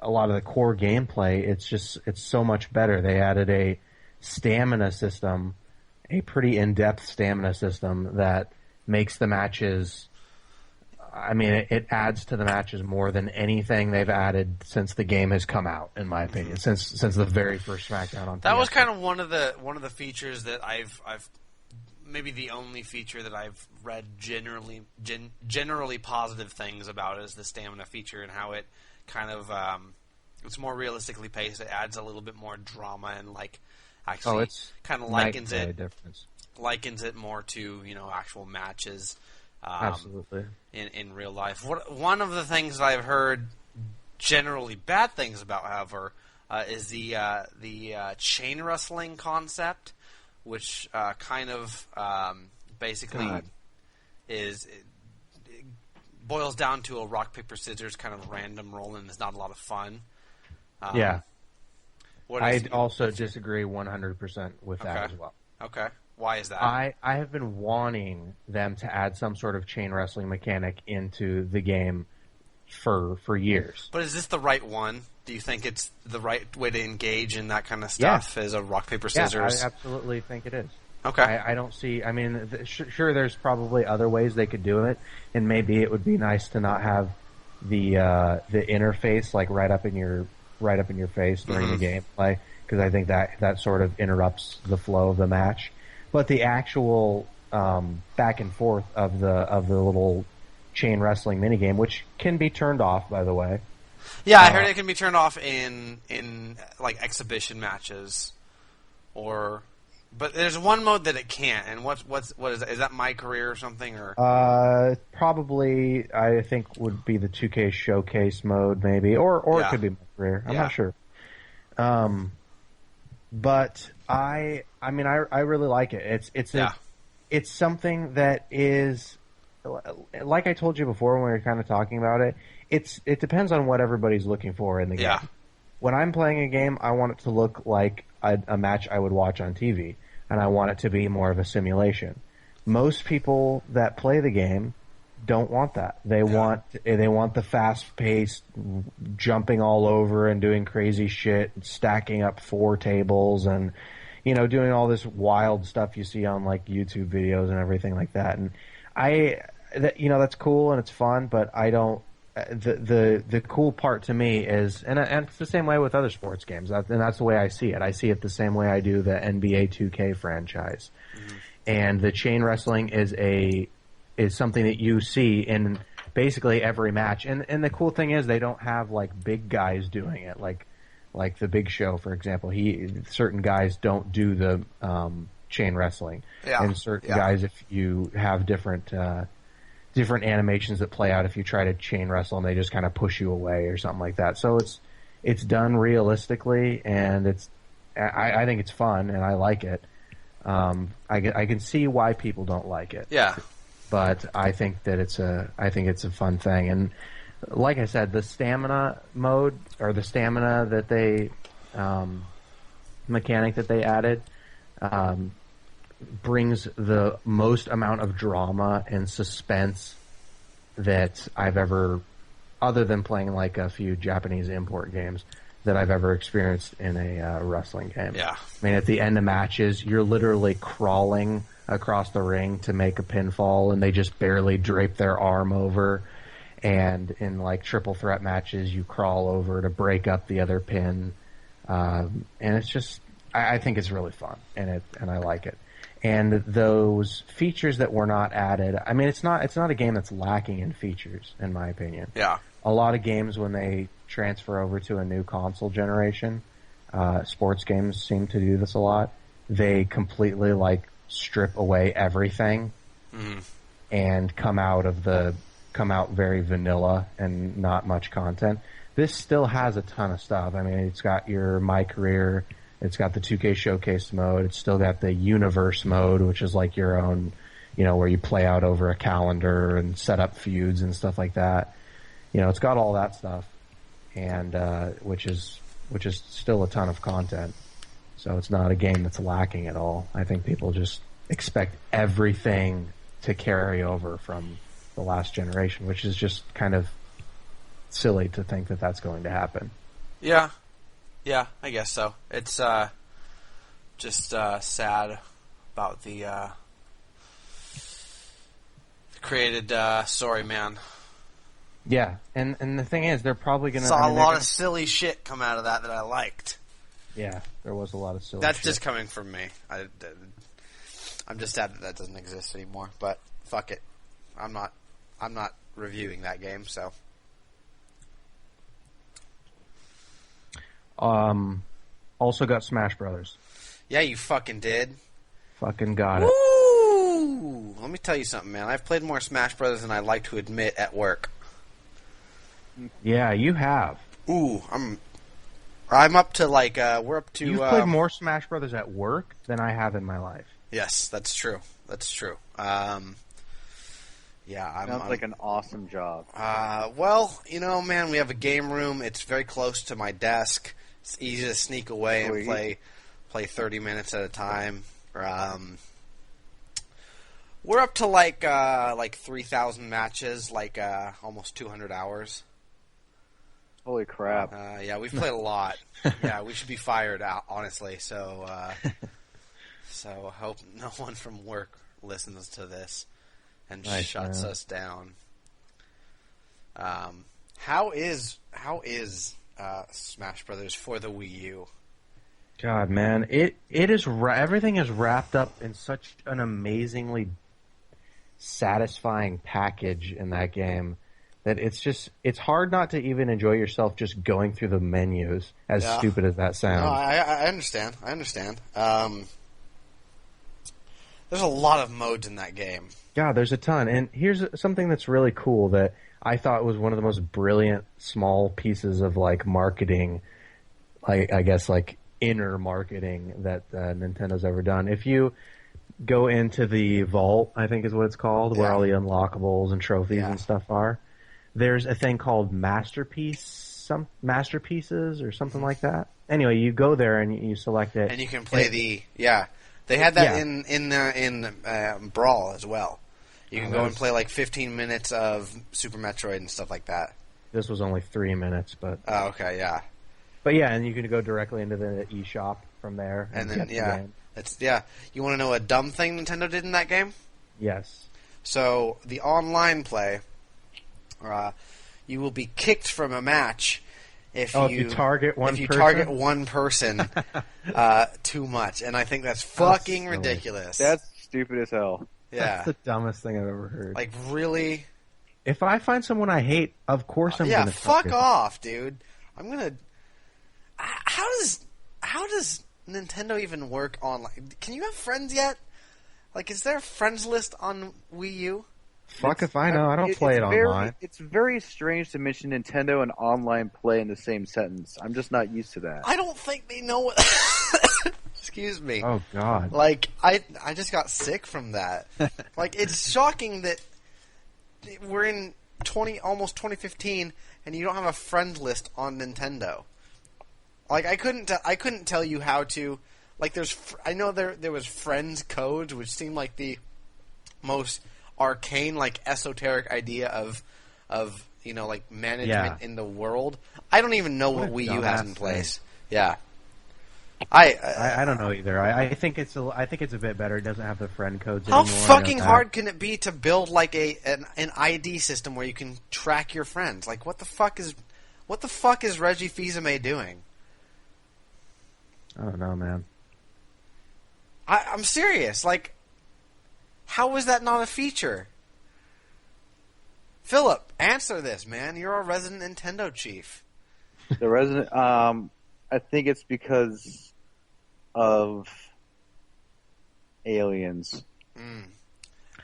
a lot of the core gameplay, it's so much better. They added a stamina system, a pretty in-depth stamina system that makes the matches. I mean, it adds to the matches more than anything they've added since the game has come out, in my opinion. Since the very first SmackDown on. That PS4. was kind of one of the features that I've maybe the only feature that I've read generally positive things about is the stamina feature and how it kind of it's more realistically paced. It adds a little bit more drama and actually it's kind of likens it more to actual matches. Absolutely. In real life. One of the things that I've heard generally bad things about, however, is the chain wrestling concept, which kind of basically it boils down to a rock paper scissors kind of random roll, and it's not a lot of fun. Yeah. I also disagree 100% with that as well. Okay. Why is that? I have been wanting them to add some sort of chain wrestling mechanic into the game for years. But is this the right one? Do you think it's the right way to engage in that kind of stuff as a rock, paper, scissors? Yeah, I absolutely think it is. Okay. I don't see... I mean, sure, there's probably other ways they could do it, and maybe it would be nice to not have the interface right up in your face during the gameplay, because I think that sort of interrupts the flow of the match. But the actual back and forth of the little chain wrestling minigame, which can be turned off, by the way. Yeah, I heard it can be turned off in exhibition matches, but there's one mode that it can't. And what is that? Is that My Career or something? Or probably I think would be the 2K Showcase mode, maybe, or it could be My Career. I'm not sure. But I mean, I really like it. It's something that is, like I told you before when we were kind of talking about it. It depends on what everybody's looking for in the game. When I'm playing a game, I want it to look like a match I would watch on TV, and I want it to be more of a simulation. Most people that play the game don't want that. They want the fast-paced, jumping all over and doing crazy shit, stacking up 4 tables, and doing all this wild stuff you see on YouTube videos and everything like that. And that's cool and it's fun, but I don't. The cool part to me is, and it's the same way with other sports games, and that's the way I see it. I see it the same way I do the NBA 2K franchise, and the chain wrestling is something that you see in basically every match. And the cool thing is they don't have big guys doing it, like the Big Show, for example. Certain guys don't do the chain wrestling, and certain guys, if you have different animations that play out if you try to chain wrestle and they just kind of push you away or something like that. So it's done realistically, and I think it's fun and I like it. I can see why people don't like it. Yeah. But I think that it's a fun thing. And like I said, the stamina mode, or the stamina that they mechanic that they added, brings the most amount of drama and suspense that I've ever, other than playing a few Japanese import games, that I've ever experienced in a wrestling game. Yeah. I mean, at the end of matches, you're literally crawling across the ring to make a pinfall, and they just barely drape their arm over. And in triple threat matches, you crawl over to break up the other pin. And it's just, I think it's really fun, and I like it. And those features that were not added, I mean, it's not a game that's lacking in features, in my opinion. Yeah. A lot of games, when they transfer over to a new console generation, sports games seem to do this a lot. They completely strip away everything and come out very vanilla and not much content. This still has a ton of stuff. I mean, it's got your My Career. It's got the 2K Showcase mode. It's still got the Universe mode, which is your own, where you play out over a calendar and set up feuds and stuff like that. It's got all that stuff, and which is still a ton of content. So it's not a game that's lacking at all. I think people just expect everything to carry over from the last generation, which is just kind of silly to think that that's going to happen. Yeah. Yeah, I guess so. It's just sad about the created story, man. Yeah, and the thing is, they're probably going to... Saw a lot of silly shit come out of that I liked. Yeah, there was a lot of silly That's shit. just coming from me. I'm just sad that doesn't exist anymore, but fuck it. I'm not reviewing that game, so... Also got Smash Brothers. Yeah, you fucking did. Fucking got it. Woo! Let me tell you something, man. I've played more Smash Brothers than I like to admit at work. Yeah, you have. Ooh, I'm up to like we're up to. You've played more Smash Brothers at work than I have in my life. Yes, that's true. That's true. Yeah, Sounds like an awesome job. Well, you know, man, we have a game room. It's very close to my desk. It's easy to sneak away and play 30 minutes at a time. We're up to like 3,000 matches, almost 200 hours. Holy crap! Yeah, we've played a lot. Yeah, we should be fired out, honestly. So, so I hope no one from work listens to this and shuts us down. How is Smash Brothers for the Wii U? God, man, it is everything is wrapped up in such an amazingly satisfying package in that game that it's hard not to even enjoy yourself just going through the menus. As stupid as that sounds. No, I understand. There's a lot of modes in that game. God, there's a ton. And here's something that's really cool that I thought was one of the most brilliant small pieces of marketing, I guess inner marketing that Nintendo's ever done. If you go into the vault, I think is what it's called, where all the unlockables and trophies and stuff are, there's a thing called masterpieces or something like that. Anyway, you go there and you select it, and you can play They had that in Brawl as well. You can go and play 15 minutes of Super Metroid and stuff like that. This was only 3 minutes, but... Oh, okay, yeah. But yeah, and you can go directly into the eShop from there. And then, you want to know a dumb thing Nintendo did in that game? Yes. So, the online play, you will be kicked from a match if you target one person? target one person too much. And I think that's fucking ridiculous. That's stupid as hell. Yeah. That's the dumbest thing I've ever heard. Really? If I find someone I hate, of course I'm going to fuck off, dude. I'm going to... How does Nintendo even work online? Can you have friends yet? Is there a friends list on Wii U? Fuck if I know. I don't play it online. It's very strange to mention Nintendo and online play in the same sentence. I'm just not used to that. I don't think they know what... Excuse me. Oh, God. I just got sick from that. It's shocking that we're in almost 2015 and you don't have a friend list on Nintendo. I couldn't tell you how to... I know there was friends codes, which seemed like the most arcane, esoteric idea of management in the world. I don't even know what Wii U has in place. Yeah. I don't know either. I think it's a bit better. It doesn't have the friend codes how anymore. How fucking hard can it be to build an ID system where you can track your friends? What the fuck is Reggie Fils-Aimé doing? I don't know, man. I'm serious. How is that not a feature? Philip, answer this, man. You're a resident Nintendo chief. The resident, I think it's because of aliens.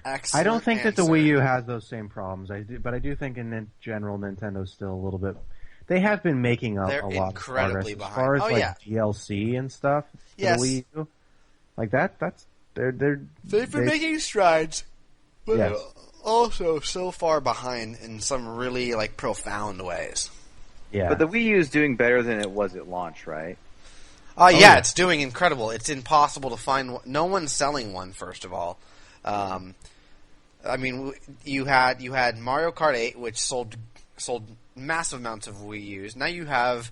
I don't think that the Wii U has those same problems. But I do think in general Nintendo's still a little bit. They have been making up a lot of progress as far as DLC and stuff. Yes. For the Wii U. That's they've been making strides, but also so far behind in some really profound ways. Yeah. But the Wii U is doing better than it was at launch, right? It's doing incredible. It's impossible to find one. No one's selling one, first of all. You had Mario Kart 8, which sold massive amounts of Wii U's. Now you have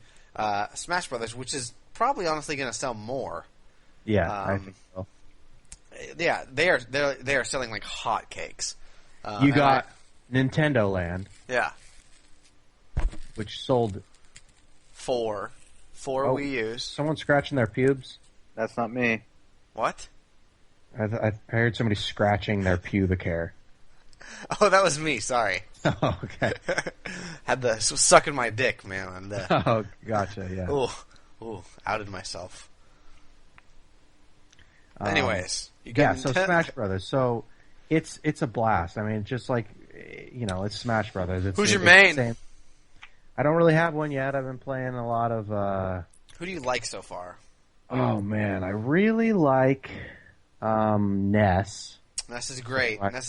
Smash Brothers, which is probably honestly going to sell more. Yeah, I think so. Yeah, they are selling like hotcakes. You got Nintendo Land, yeah, which sold four Wii U's. Someone scratching their pubes. That's not me. What? I heard somebody scratching their pubic hair. Oh, that was me. Sorry. Oh, okay. Had the sucking my dick, man. And oh, gotcha. Yeah. Ooh, outed myself. Anyways, so Smash Brothers. So it's a blast. I mean, just like it's Smash Brothers. Who's your main? Same. I don't really have one yet. I've been playing a lot of. Who do you like so far? Oh man, I really like Ness. Ness is great. Ness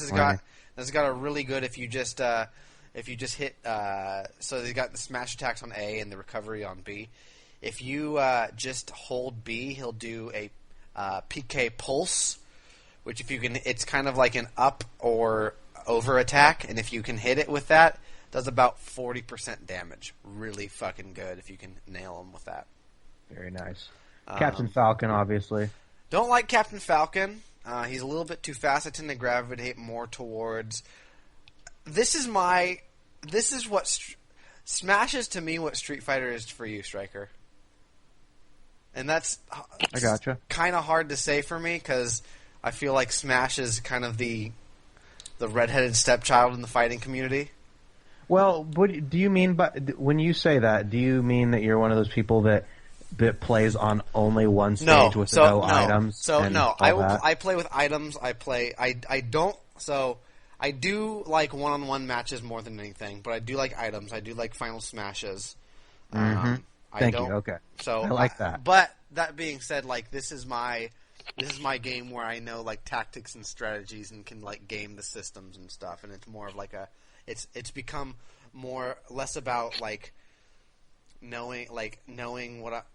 has got a really good if you just hit so they got the smash attacks on A and the recovery on B. If you just hold B, he'll do a PK pulse, which if you can, it's kind of like an up or over attack, and if you can hit it with that, does about 40% damage. Really fucking good if you can nail him with that. Very nice. Captain Falcon, obviously. Don't like Captain Falcon. He's a little bit too fast. I tend to gravitate more towards. This is what Smash is to me. What Street Fighter is for you, Stryker. And that's I gotcha. Kind of hard to say for me because I feel like Smash is kind of the redheaded stepchild in the fighting community. Well, what do you mean by when you say that? Do you mean that you're one of those people that plays on only one stage with no items? So no, I play with items. I don't. So I do like one-on-one matches more than anything, but I do like items. I do like final smashes. Mm-hmm. Thank you. Okay. So I like that. But that being said, like this is my game where I know like tactics and strategies and can like game the systems and stuff, and it's more of like it's become less about like knowing what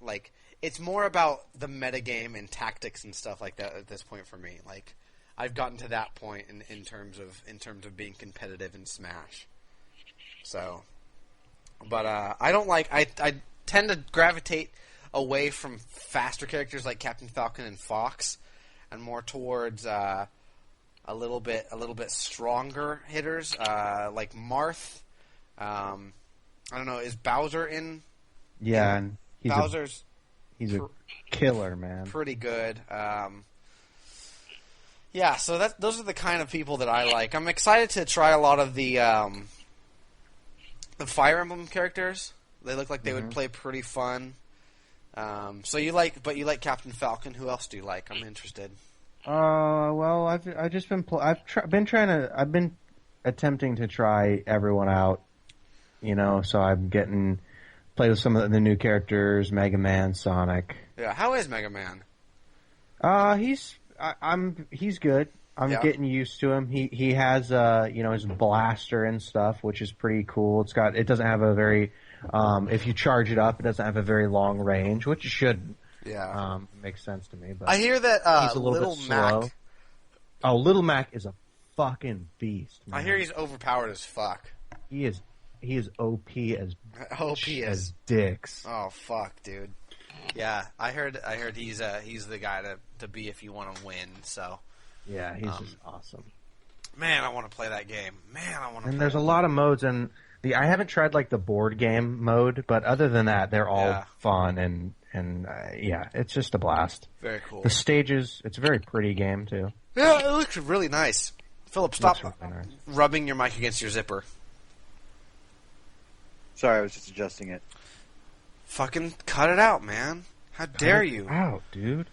it's more about the metagame and tactics and stuff like that at this point for me. Like I've gotten to that point in terms of being competitive in Smash. So, but I don't like I tend to gravitate away from faster characters like Captain Falcon and Fox, and more towards a little bit stronger hitters like Marth. I don't know. Is Bowser in? Yeah, and Bowser's he's a killer, man. Pretty good. Yeah, so those are the kind of people that I like. I'm excited to try a lot of the Fire Emblem characters. They look like they would play pretty fun. So you like Captain Falcon. Who else do you like? I'm interested. Well, I've just been I've been attempting to try everyone out. So I'm play with some of the new characters, Mega Man, Sonic. Yeah, how is Mega Man? He's good. I'm getting used to him. He has his blaster and stuff, which is pretty cool. It doesn't have a very if you charge it up, it doesn't have a very long range, which it shouldn't. Yeah, makes sense to me. But I hear that he's a little bit slow. Mac. Oh, Little Mac is a fucking beast, man. I hear he's overpowered as fuck. He is OP as dicks. Oh fuck, dude. Yeah, I heard he's the guy to be if you want to win. So yeah, he's just awesome. Man, I want to play that game. And there's a lot of modes, and I haven't tried like the board game mode, but other than that, they're all fun and it's just a blast. Very cool. The stages, it's a very pretty game too. Yeah, it looks really nice. Philip, stop rubbing your mic against your zipper. Sorry, I was just adjusting it. Fucking cut it out, man. How dare you? Out, dude.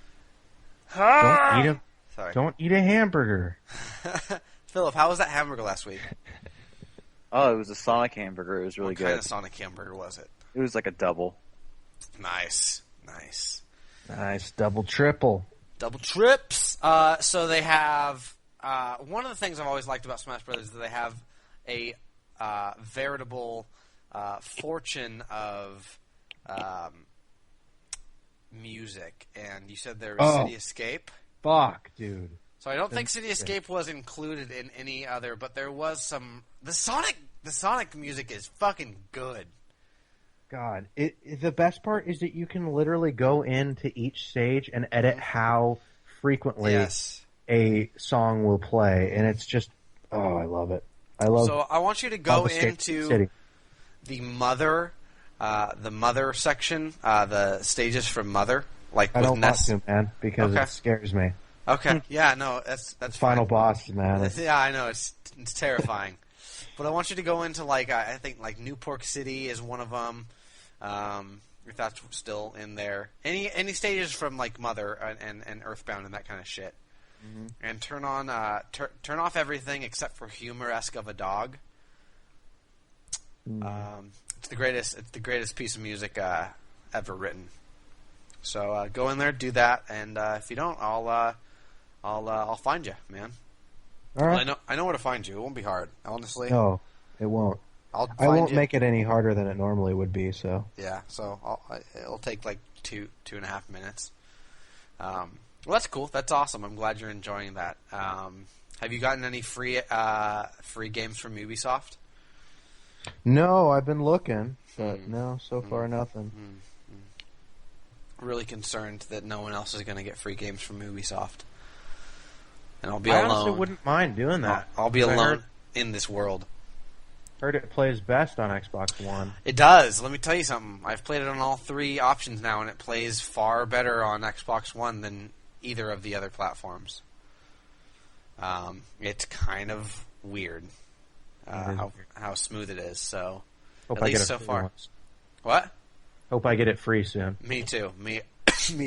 Sorry. Don't eat a hamburger. Philip, how was that hamburger last week? Oh, it was a Sonic hamburger. It was really good. What kind of Sonic hamburger was it? It was like a double. Nice. Double, triple. Double trips. So they have one of the things I've always liked about Smash Brothers is that they have a veritable fortune of music. And you said there was City Escape. Fuck, dude. So I don't think City Escape was included in any other, but there was some. The Sonic music is fucking good. God, the best part is that you can literally go into each stage and edit how frequently Yes. a song will play, and it's just, I love it. I love. So I want you to all go the stages of the into city. the mother section, the stages from Mother, like I with don't want Ness. to, man, because Okay. it scares me. Okay, yeah, no, that's Final fine. boss, man. Yeah, I know it's terrifying, but I want you to go into like I think like Newport City is one of them. If that's still in there, any stages from like Mother and Earthbound and that kind of shit, and turn on turn off everything except for Humor-esque of a Dog. It's the greatest piece of music ever written. So go in there, do that, and if you don't, I'll find you, man. All right. Well, I know where to find you. It won't be hard, honestly. No, it won't. I I won't make it any harder than it normally would be. So Yeah, so it'll take like 2.5 minutes. Well, that's cool. That's awesome. I'm glad you're enjoying that. Have you gotten any free games from Ubisoft? no, I've been looking, but no, so far nothing. Really concerned that no one else is going to get free games from Ubisoft, and I'll be I alone. honestly wouldn't mind doing that. I'll be I alone in this world. Heard it plays best on Xbox One. It does. Let me tell you something. I've played it on all three options now, and it plays far better on Xbox One than either of the other platforms. It's kind of weird how smooth it is. So Hope at I least get it so free far. once. What? Hope I get it free soon. Me too. Me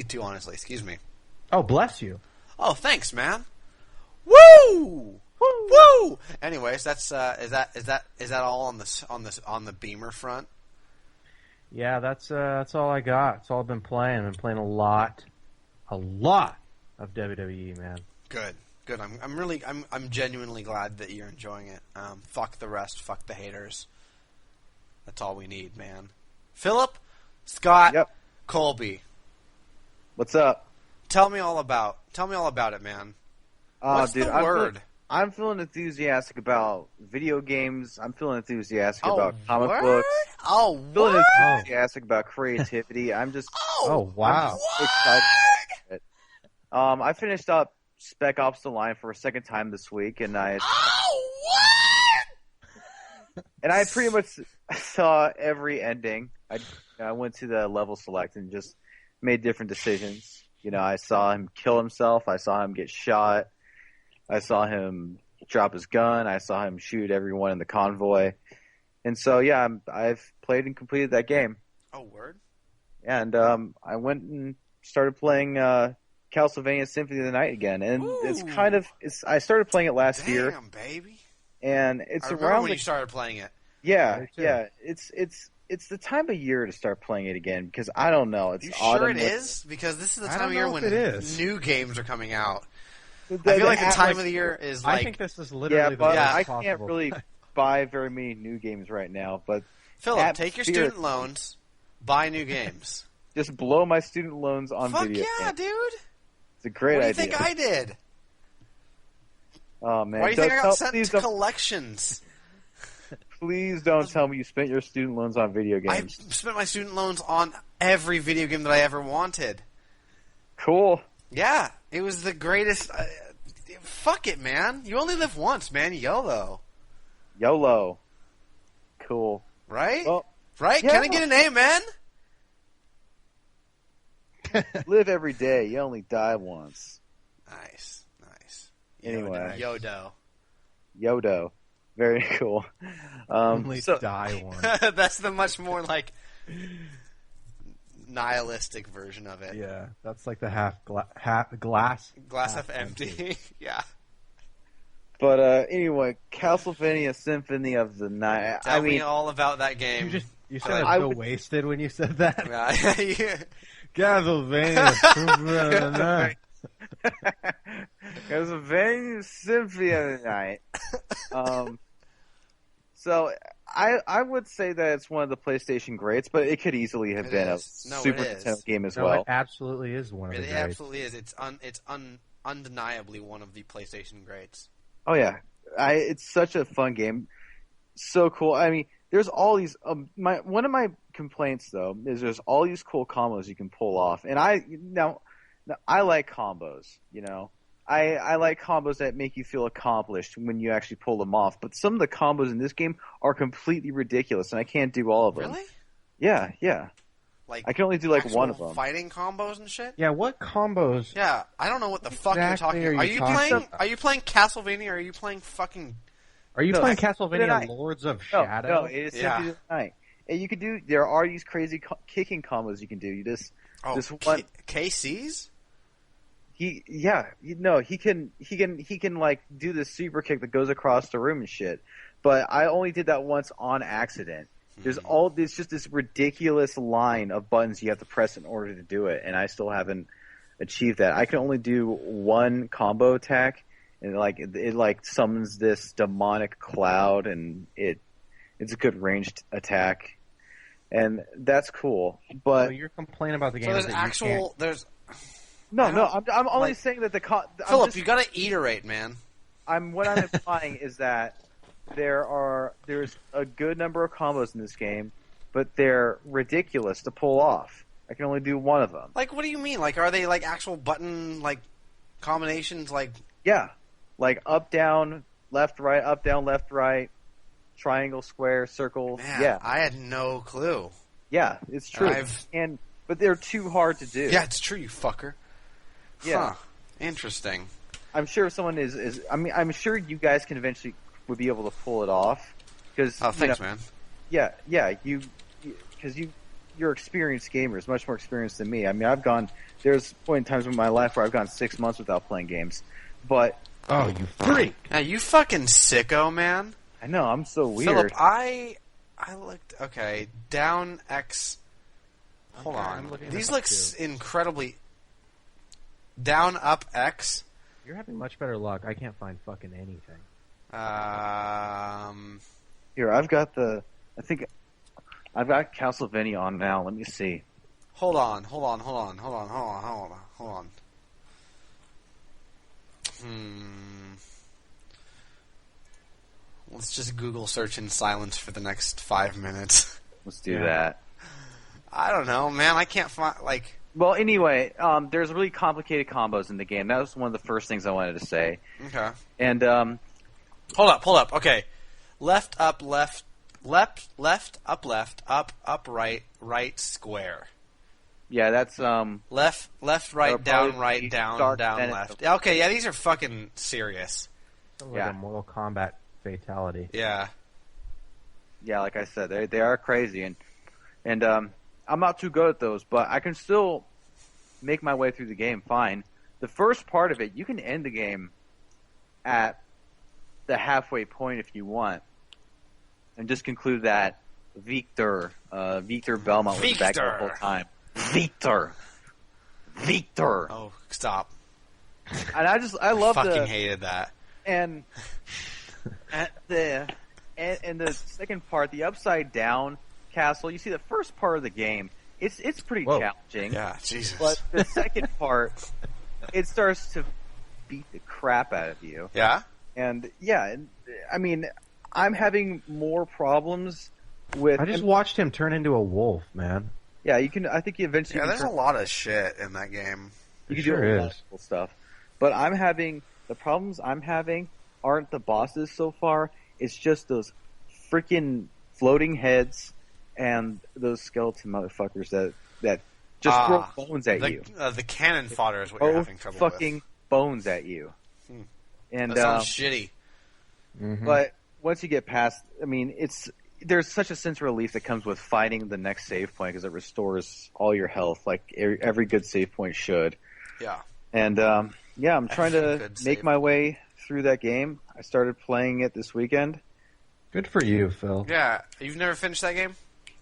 too. Honestly, excuse me. Oh, bless you. Oh, thanks, man. Woo! Woo! Anyways, that's is that all on the Beamer front? Yeah, that's all I got. That's all I've been playing. I've been playing a lot of WWE, man. Good. I'm genuinely glad that you're enjoying it. Fuck the rest. Fuck the haters. That's all we need, man. Philip, Scott, Yep. Colby, What's up? tell me all about it, man. What's Dude, the I'm word? I'm feeling enthusiastic about video games. I'm feeling enthusiastic Oh, about comic word? books. Oh, Feeling what? enthusiastic about creativity. I'm just Oh, wow. excited. about it. I finished up Spec Ops: The Line for a second time this week, and I pretty much saw every ending. I went to the level select and just made different decisions. You know, I saw him kill himself. I saw him get shot. I saw him drop his gun. I saw him shoot everyone in the convoy. And so, yeah, I've played and completed that game. Oh, word. And I went and started playing Castlevania Symphony of the Night again. And I started playing it last year. Damn, baby. And it's I remember around when you started playing it. Yeah, Me too. yeah. It's the time of year to start playing it again because I don't know. It's You autumn. sure it is? Because this is the I time don't of year know when if it is. new games are coming out. The I feel like the time Atlas- of the year is I like... think this is Yeah, literally the but best I possible. can't really buy very many new games right now. But Philip, take your Atmosphere- student loans, buy new games. just blow my student loans on Fuck video yeah, games. dude. It's a great What do you idea. think I did? Oh man! Why do you think I got sent please, to collections? please don't tell me you spent your student loans on video I games. spent my student loans on every video game that I ever wanted. Cool. Yeah, it was the greatest. Fuck it, man. You only live once, man. YOLO. YOLO. Cool. Right? Well, Right? yeah. Can I get an amen? live every day. You only die once. Nice. Anyway. Yodo. Yodo. Very cool. Only So, die one. That's the much more like nihilistic version of it. Yeah, that's like the half glass. Glass half half empty. Yeah. but anyway, Castlevania Symphony of the Night. Tell I mean, me all about that game. You sounded I so would- wasted when you said that. Yeah. Castlevania. Castlevania Symphony of the Night. So I would say that it's one of the PlayStation greats, but it could easily have It been is. a No, Super it is. Nintendo game as No, well. it absolutely is one of the It greats. absolutely is. It's undeniably one of the PlayStation greats. Oh yeah, it's such a fun game, so cool. I mean, there's all these. One of my complaints though is there's all these cool combos you can pull off, and now I like combos. You know, I like combos that make you feel accomplished when you actually pull them off. But some of the combos in this game are completely ridiculous, and I can't do all of them. Really? Yeah. Like I can only do like actual one of them. fighting combos and shit. Yeah, what combos? Yeah, I don't know what the fuck you're Exactly talking. are you talking about? Are you playing Castlevania? Or are you playing fucking? Are you No, playing Symphony of the Castlevania Night. Lords of No, Shadow? it is Yeah. Symphony of the Night. And you can do. There are these crazy kicking combos you can do. You just this one. KC's? He can like do this super kick that goes across the room and shit. But I only did that once on accident. There's just this ridiculous line of buttons you have to press in order to do it, and I still haven't achieved that. I can only do one combo attack, and it summons this demonic cloud, and it's a good ranged attack, and that's cool. But So you're complaining about the game. So there's that actual. There's no, I'm only like- saying that Philip. You gotta iterate, man. What I'm implying is that there's a good number of combos in this game, but they're ridiculous to pull off. I can only do one of them. Like, what do you mean? Like, are they like actual button like combinations? Like, Yeah, like up down left right, up down left right, triangle square circle. man, Yeah, I had no clue. yeah, it's true. But they're too hard to do. Yeah, it's true, you fucker. Yeah. Huh. Interesting. I'm sure someone is. I mean, I'm sure you guys can eventually would be able to pull it off. Because Oh, thanks, man. Yeah, because you're experienced gamers, much more experienced than me. I mean, there's point in times in my life where I've gone 6 months without playing games, but Oh, you freak! Now you fucking sicko, man. I know I'm so weird. Philip, I looked. Okay, down X. Hold Okay, on. I'm looking These it up, look too. incredibly. Down up X. You're having much better luck. I can't find fucking anything. Here, I think I've got Castlevania on now. Let me see. Hold on. Let's just Google search in silence for the next 5 minutes. Let's do Yeah. that. I don't know, man. I can't find Well, anyway, there's really complicated combos in the game. That was one of the first things I wanted to say. Okay. And Hold up. Okay. Left, up, left, up, right, square. yeah, that's Left, right, That'll down, probably right, be down, Dark down, Zenith. left. Yeah, okay, yeah, these are fucking serious. Sounds Yeah. like a Mortal Kombat fatality. Yeah. yeah, like I said, they are crazy, and I'm not too good at those, but I can still make my way through the game fine. The first part of it, you can end the game at the halfway point if you want, and just conclude that Victor Belmont was back the Victor. whole time. Victor. Oh, stop. And I love Fucking hated that. and at the second part, the upside down castle. You see, the first part of the game, it's pretty Whoa. challenging. Yeah, Jesus. But the second part, it starts to beat the crap out of you. Yeah? And yeah, I mean, I'm having more problems with. I just watched him turn into a wolf, man. Yeah, you can. I think you eventually. Yeah, can there's a lot of shit in that game. You can Sure do a lot is. of cool stuff. But the problems I'm having aren't the bosses so far. It's just those freaking floating heads and those skeleton motherfuckers that just throw bones at you. The cannon fodder is what you're Oh, having trouble fucking bones at you. Hmm. And with. That sounds shitty. Mhm. but once you get past, I mean, there's such a sense of relief that comes with finding the next save point because it restores all your health, like every good save point should. Yeah. And yeah, I'm trying Every to good make save my way through that game. I started playing it this weekend. Good for you, Phil. Yeah. You've never finished that game?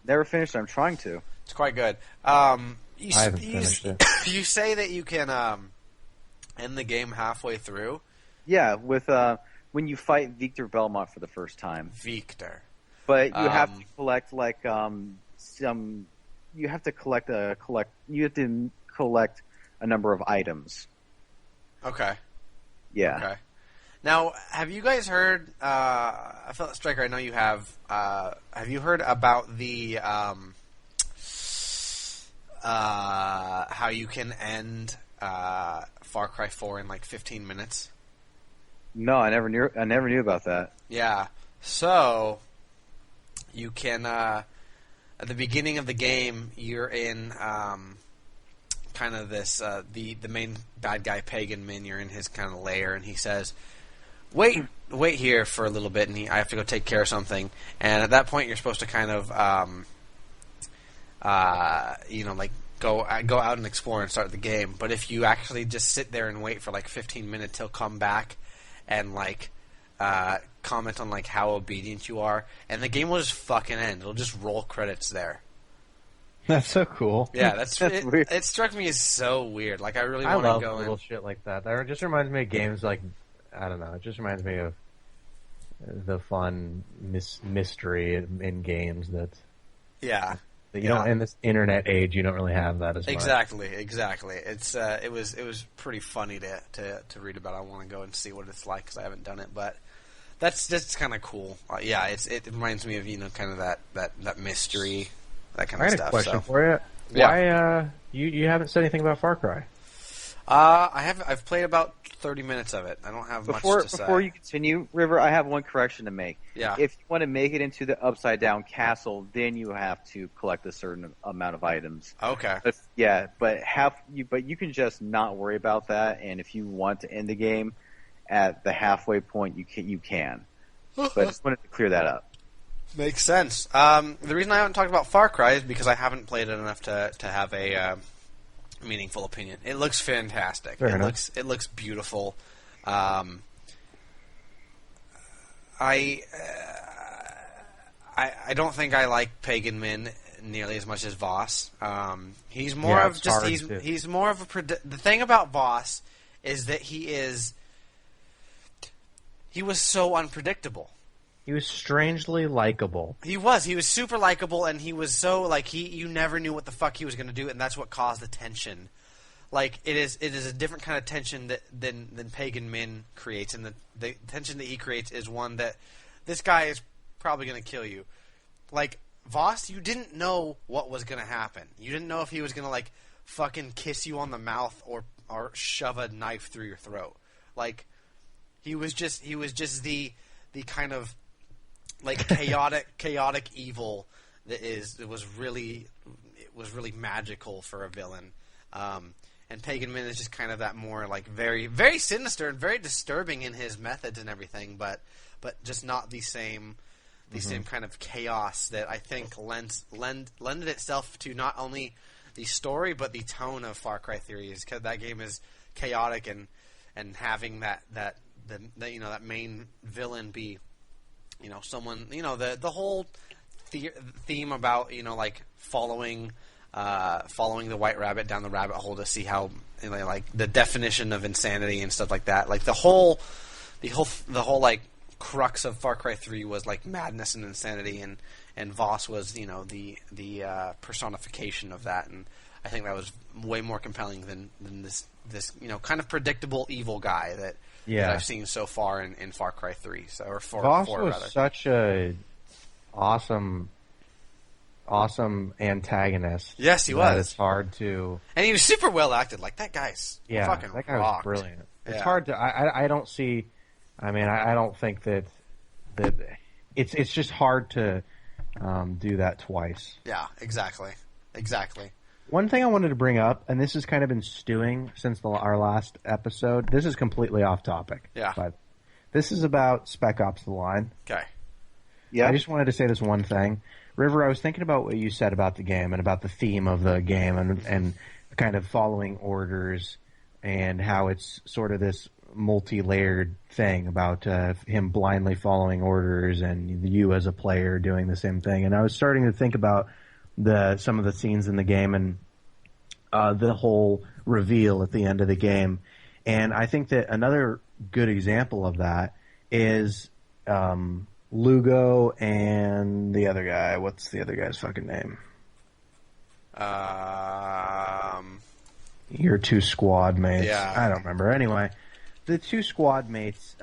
Never finished. I'm trying to. It's quite good. I haven't finished it. You say that you can end the game halfway through. Yeah, with when you fight Victor Belmont for the first time, Victor. but you have Um, to collect like some. You have to collect You have to collect a number of items. Okay. Yeah. Okay. Now, have you guys heard? I feel like Stryker. I know you have. Have you heard about the how you can end Far Cry 4 in like 15 minutes? No, I never knew about that. Yeah. So you can at the beginning of the game, you're in kind of this the main bad guy, Pagan Min. You're in his kind of lair, and he says, wait here for a little bit, and I have to go take care of something. And at that point, you're supposed to kind of, like go out and explore and start the game. But if you actually just sit there and wait for like 15 minutes, he'll come back and like comment on like how obedient you are, and the game will just fucking end. It'll just roll credits there. That's so cool. Yeah, that's weird. It struck me as so weird. Like I really want to love go little in. shit like that. That just reminds me of games like, I don't know. It just reminds me of the fun mystery in games that you don't, in this internet age, you don't really have that as much. Exactly. It's it was pretty funny to read about. I want to go and see what it's like because I haven't done it, but that's kind of cool. It reminds me of kind of that mystery, that kind of stuff. I got a question for you. Yeah. Why you haven't said anything about Far Cry? I've played about 30 minutes of it. I don't have much to say. Before you continue, River, I have one correction to make. Yeah. If you want to make it into the upside down castle, then you have to collect a certain amount of items. Okay. But you can just not worry about that, and if you want to end the game at the halfway point, you can. But I just wanted to clear that up. Makes sense. The reason I haven't talked about Far Cry is because I haven't played it enough to have a meaningful opinion. It looks fantastic. It looks beautiful. I don't think I like Pagan Min nearly as much as Voss. He's more of just he's more of a the thing about Voss is that he was so unpredictable. He was strangely likable. He was super likable, and he was so like you never knew what the fuck he was going to do, and that's what caused the tension. Like it is a different kind of tension than Pagan Min creates, and the tension that he creates is one that this guy is probably going to kill you. Like Voss, you didn't know what was going to happen. You didn't know if he was going to like fucking kiss you on the mouth or shove a knife through your throat. Like he was just the kind of like chaotic evil that was really magical for a villain. And Pagan Min is just kind of that more like very very sinister and very disturbing in his methods and everything, but just not the same same kind of chaos that I think lended itself to not only the story but the tone of Far Cry 3. Because that game is chaotic and having that main villain be someone, the whole theme about, like following the White Rabbit down the rabbit hole to see how, like the definition of insanity and stuff like that. Like the whole like crux of Far Cry 3 was like madness and insanity, and Voss was, the personification of that. And I think that was way more compelling than this kind of predictable evil guy that I've seen so far in Far Cry 3. Or 4, Voss 4 was rather. Such a awesome antagonist. Yes, he was. It's hard to, and he was super well acted. Like that guy's fucking that guy rocked. was brilliant. It's Yeah. hard to. I don't see. I mean, I don't think that it's just hard to do that twice. Yeah, exactly. One thing I wanted to bring up, and this has kind of been stewing since our last episode. This is completely off topic. Yeah. But this is about Spec Ops: The Line. Okay. Yeah. I just wanted to say this one thing. River, I was thinking about what you said about the game and about the theme of the game and kind of following orders and how it's sort of this multi-layered thing about him blindly following orders and you as a player doing the same thing. And I was starting to think about some of the scenes in the game and the whole reveal at the end of the game. And I think that another good example of that is Lugo and the other guy. What's the other guy's fucking name? Your two squad mates. Yeah. I don't remember. Anyway, the two squad mates,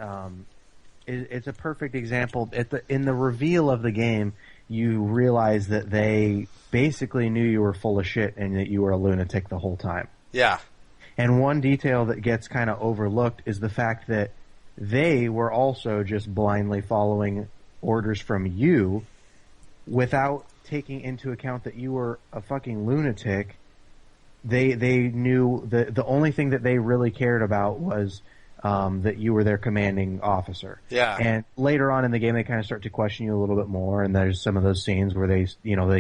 it's a perfect example. In the reveal of the game, you realize that they basically knew you were full of shit and that you were a lunatic the whole time. Yeah. And one detail that gets kind of overlooked is the fact that they were also just blindly following orders from you without taking into account that you were a fucking lunatic. They knew the only thing that they really cared about was that you were their commanding officer. Yeah. And later on in the game, they kind of start to question you a little bit more, and there's some of those scenes where they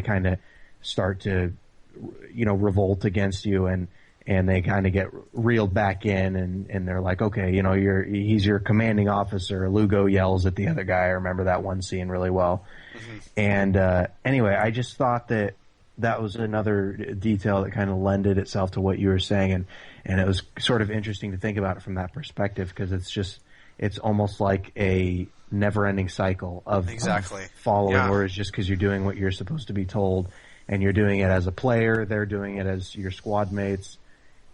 kind of start to, revolt against you, and they kind of get reeled back in, and they're like, okay, he's your commanding officer. Lugo yells at the other guy. I remember that one scene really well. Mm-hmm. And anyway, I just thought that was another detail that kind of lended itself to what you were saying, and it was sort of interesting to think about it from that perspective, because it's almost like a never-ending cycle of following orders just because you're doing what you're supposed to be told, and you're doing it as a player, they're doing it as your squad mates,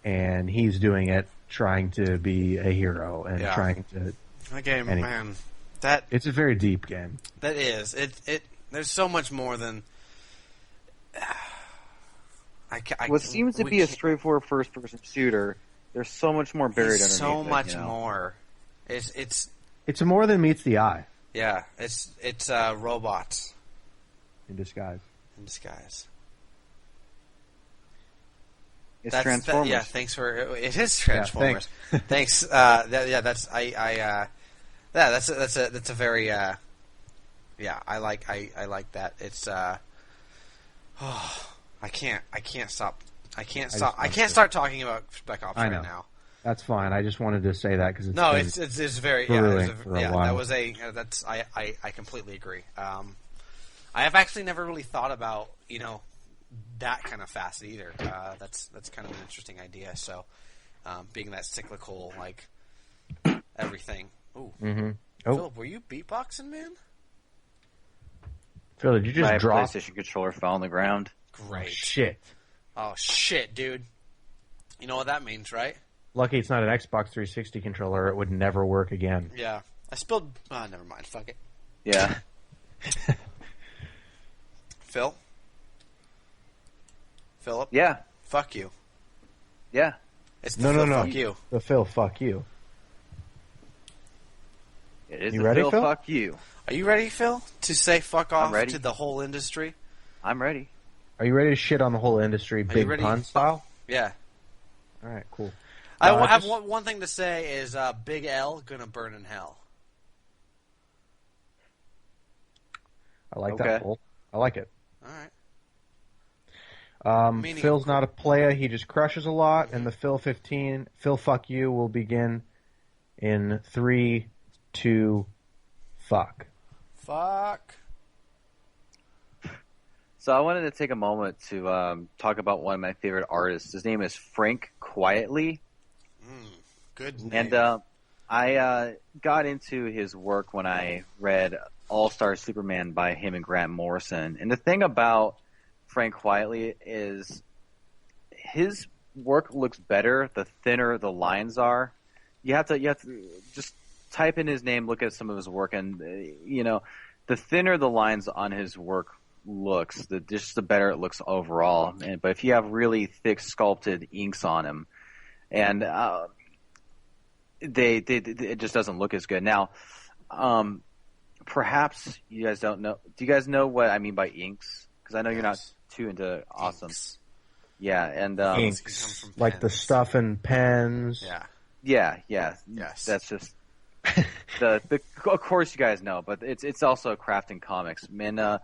and he's doing it trying to be a hero and trying to... That game, man, it's a very deep game. That is. There's so much more than... What seems to be a straightforward first-person shooter, there's so much more buried underneath. So much more. It's more than meets the eye. Yeah, it's robots in disguise. It's Transformers. Thanks for it is Transformers. Yeah, thanks. That's a very I like that. It's I can't start talking about Spec Ops right now. That's fine. I just wanted to say that because it's very I completely agree. I have actually never really thought about that kind of facet either. That's kind of an interesting idea. So being that cyclical, like everything. Ooh, Philip, were you beatboxing, man? Phil, did you just drop? My PlayStation controller fell on the ground. Great. Oh, shit, dude. You know what that means, right? Lucky it's not an Xbox 360 controller. It would never work again. Yeah. I spilled... never mind. Fuck it. Yeah. Phil? Philip? Yeah. Fuck you. Yeah. It's the Phil, fuck you. The Phil, fuck you. It is you the ready, Phil, Phil? fuck you. Are you ready, Phil, to say fuck off to the whole industry? I'm ready. Are you ready to shit on the whole industry, big pun style? Yeah. All right, cool. I have one thing to say is Big L gonna burn in hell. I like that, Phil. I like it. All right. Phil's not a player. He just crushes a lot, and the Phil 15, Phil fuck you, will begin in 3, 2, fuck. Fuck. So I wanted to take a moment to talk about one of my favorite artists. His name is Frank Quietly. Good name. And I got into his work when I read All-Star Superman by him and Grant Morrison. And the thing about Frank Quietly is his work looks better the thinner the lines are. You have to just type in his name, look at some of his work, and the thinner the lines on his work looks, the better it looks overall. But if you have really thick sculpted inks on him, and it just doesn't look as good. Now, perhaps you guys don't know. Do you guys know what I mean by inks? Because I know you're not too into awesome. Inks. Yeah, and inks, like the stuff in pens. Yeah. Yes. That's just of course you guys know, but it's also a craft in comics. And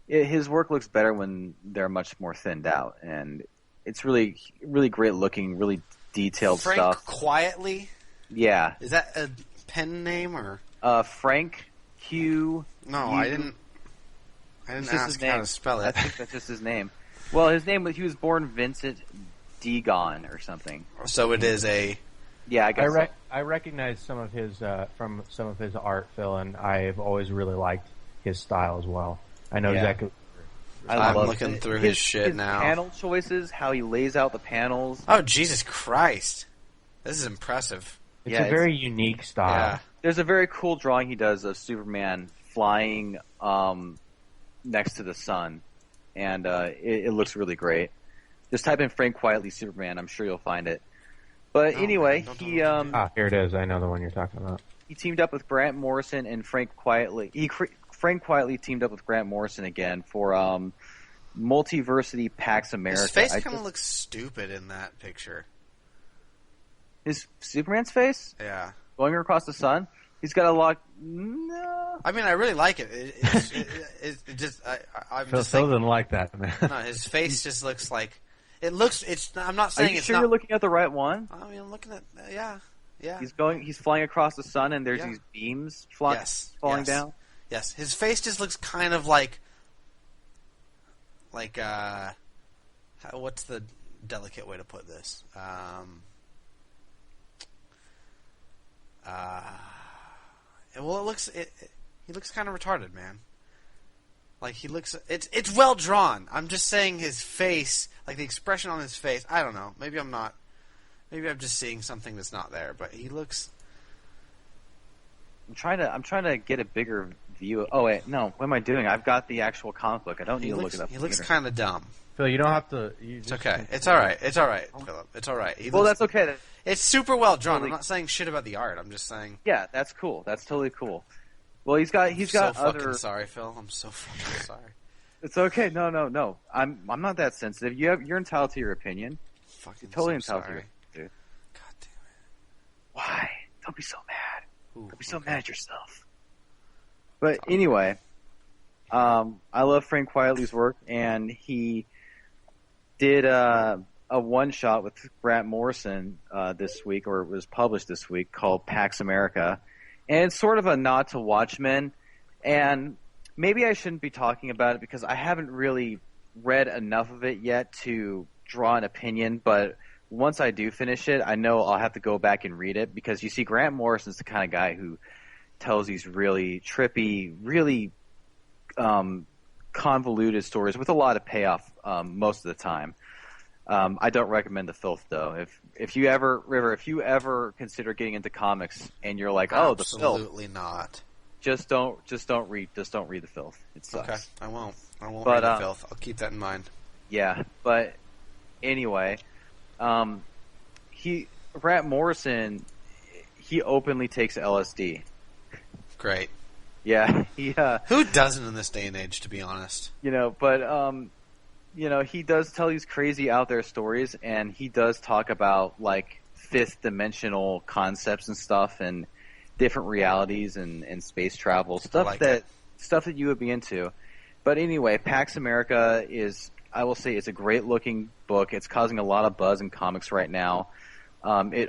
his work looks better when they're much more thinned out, and it's really, really great looking, really detailed Frank stuff. Quietly? Yeah. Is that a pen name or? Frank Q. No, I didn't ask how to spell it. I think that's just his name. Well, he was born Vincent Degon or something. So it is a... Yeah, I guess I recognize some of his from some of his art, Phil, and I've always really liked his style as well. I know exactly. I'm looking through his shit now. Panel choices, how he lays out the panels. Oh, Jesus Christ. This is impressive. It's a very unique style. Yeah. There's a very cool drawing he does of Superman flying next to the sun, and it looks really great. Just type in Frank Quietly Superman. I'm sure you'll find it. But anyway, he here it is. I know the one you're talking about. He teamed up with Grant Morrison and Frank Quietly. Frank Quietly teamed up with Grant Morrison again for Multiversity Pax America. His face kind of looks stupid in that picture. His Superman's face? Yeah. Going across the sun? He's got a lot. No. I mean, I really like it. It just, I'm Phil just saying, doesn't like that, man. no, his face just looks like it looks. It's. I'm not saying Are you it's sure not. you're looking at the right one? I mean, I'm looking at. Yeah. He's flying across the sun, and there's these beams falling down. Yes, his face just looks kind of like what's the delicate way to put this? Well, he looks kind of retarded, man. Like he looks, it's well drawn. I'm just saying his face, like the expression on his face. I don't know. Maybe I'm not. Maybe I'm just seeing something that's not there. But he looks. I'm trying to get a bigger view. Oh wait, no. What am I doing? I've got the actual comic book. I don't need to look it up. He looks kind of dumb. Phil, you don't have to. It's okay. It's all right. It's all right, Philip. It's all right. That's okay. It's super well drawn. I'm not saying shit about the art. I'm just saying. Yeah, that's cool. That's totally cool. Well, he's got so other. Fucking sorry, Phil. I'm so fucking sorry. It's okay. No. I'm not that sensitive. You're entitled to your opinion. Fucking you're totally so entitled sorry. to it, dude. God damn it. Why? Don't be so mad. Ooh, Don't be so mad at yourself. But anyway, I love Frank Quietly's work, and he did a one-shot with Grant Morrison this week, or it was published this week, called Pax America. And it's sort of a nod to Watchmen. And maybe I shouldn't be talking about it because I haven't really read enough of it yet to draw an opinion. But once I do finish it, I know I'll have to go back and read it because you see Grant Morrison's the kind of guy who tells these really trippy, really convoluted stories with a lot of payoff most of the time. I don't recommend The Filth though. If you ever consider getting into comics and you're like, oh, The Filth, absolutely not. Just don't read The Filth. It sucks. Okay, I won't But, read The Filth. I'll keep that in mind. Yeah, but anyway, Grant Morrison, he openly takes LSD. Great. Yeah, who doesn't in this day and age, to be honest? But he does tell these crazy out there stories, and he does talk about like fifth dimensional concepts and stuff, and different realities and space travel stuff that you would be into. But anyway, Pax America I will say, it's a great looking book. It's causing a lot of buzz in comics right now. The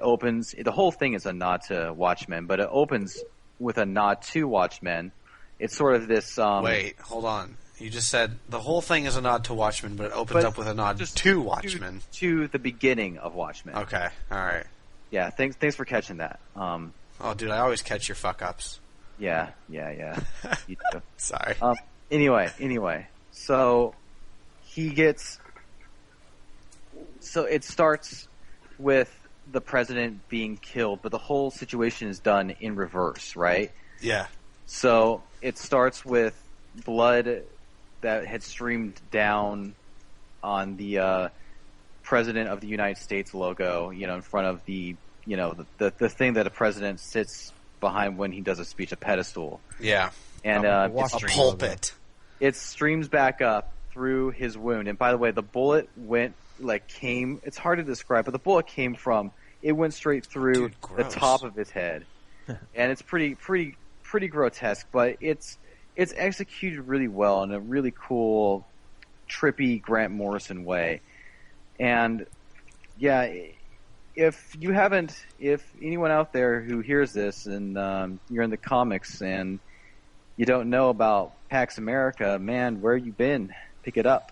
whole thing is a nod to Watchmen, but it opens with a nod to Watchmen. It's sort of this. Wait, hold on. You just said the whole thing is a nod to Watchmen, but it opens up with a nod to Watchmen. To the beginning of Watchmen. Okay, all right. Yeah, thanks for catching that. Oh, dude, I always catch your fuck ups. Yeah. You too. Sorry. Anyway, so it starts with the president being killed, but the whole situation is done in reverse, right? Yeah. So it starts with blood that had streamed down on the President of the United States logo, in front of the thing that a president sits behind when he does a speech, a pedestal. Yeah. And a pulpit. It streams back up through his wound. And by the way, the bullet it's hard to describe, but the bullet went straight through the top of his head. And it's pretty grotesque, but it's executed really well in a really cool, trippy Grant Morrison way. And yeah, if anyone out there who hears this and you're in the comics and you don't know about Pax America, man, where you been? Pick it up.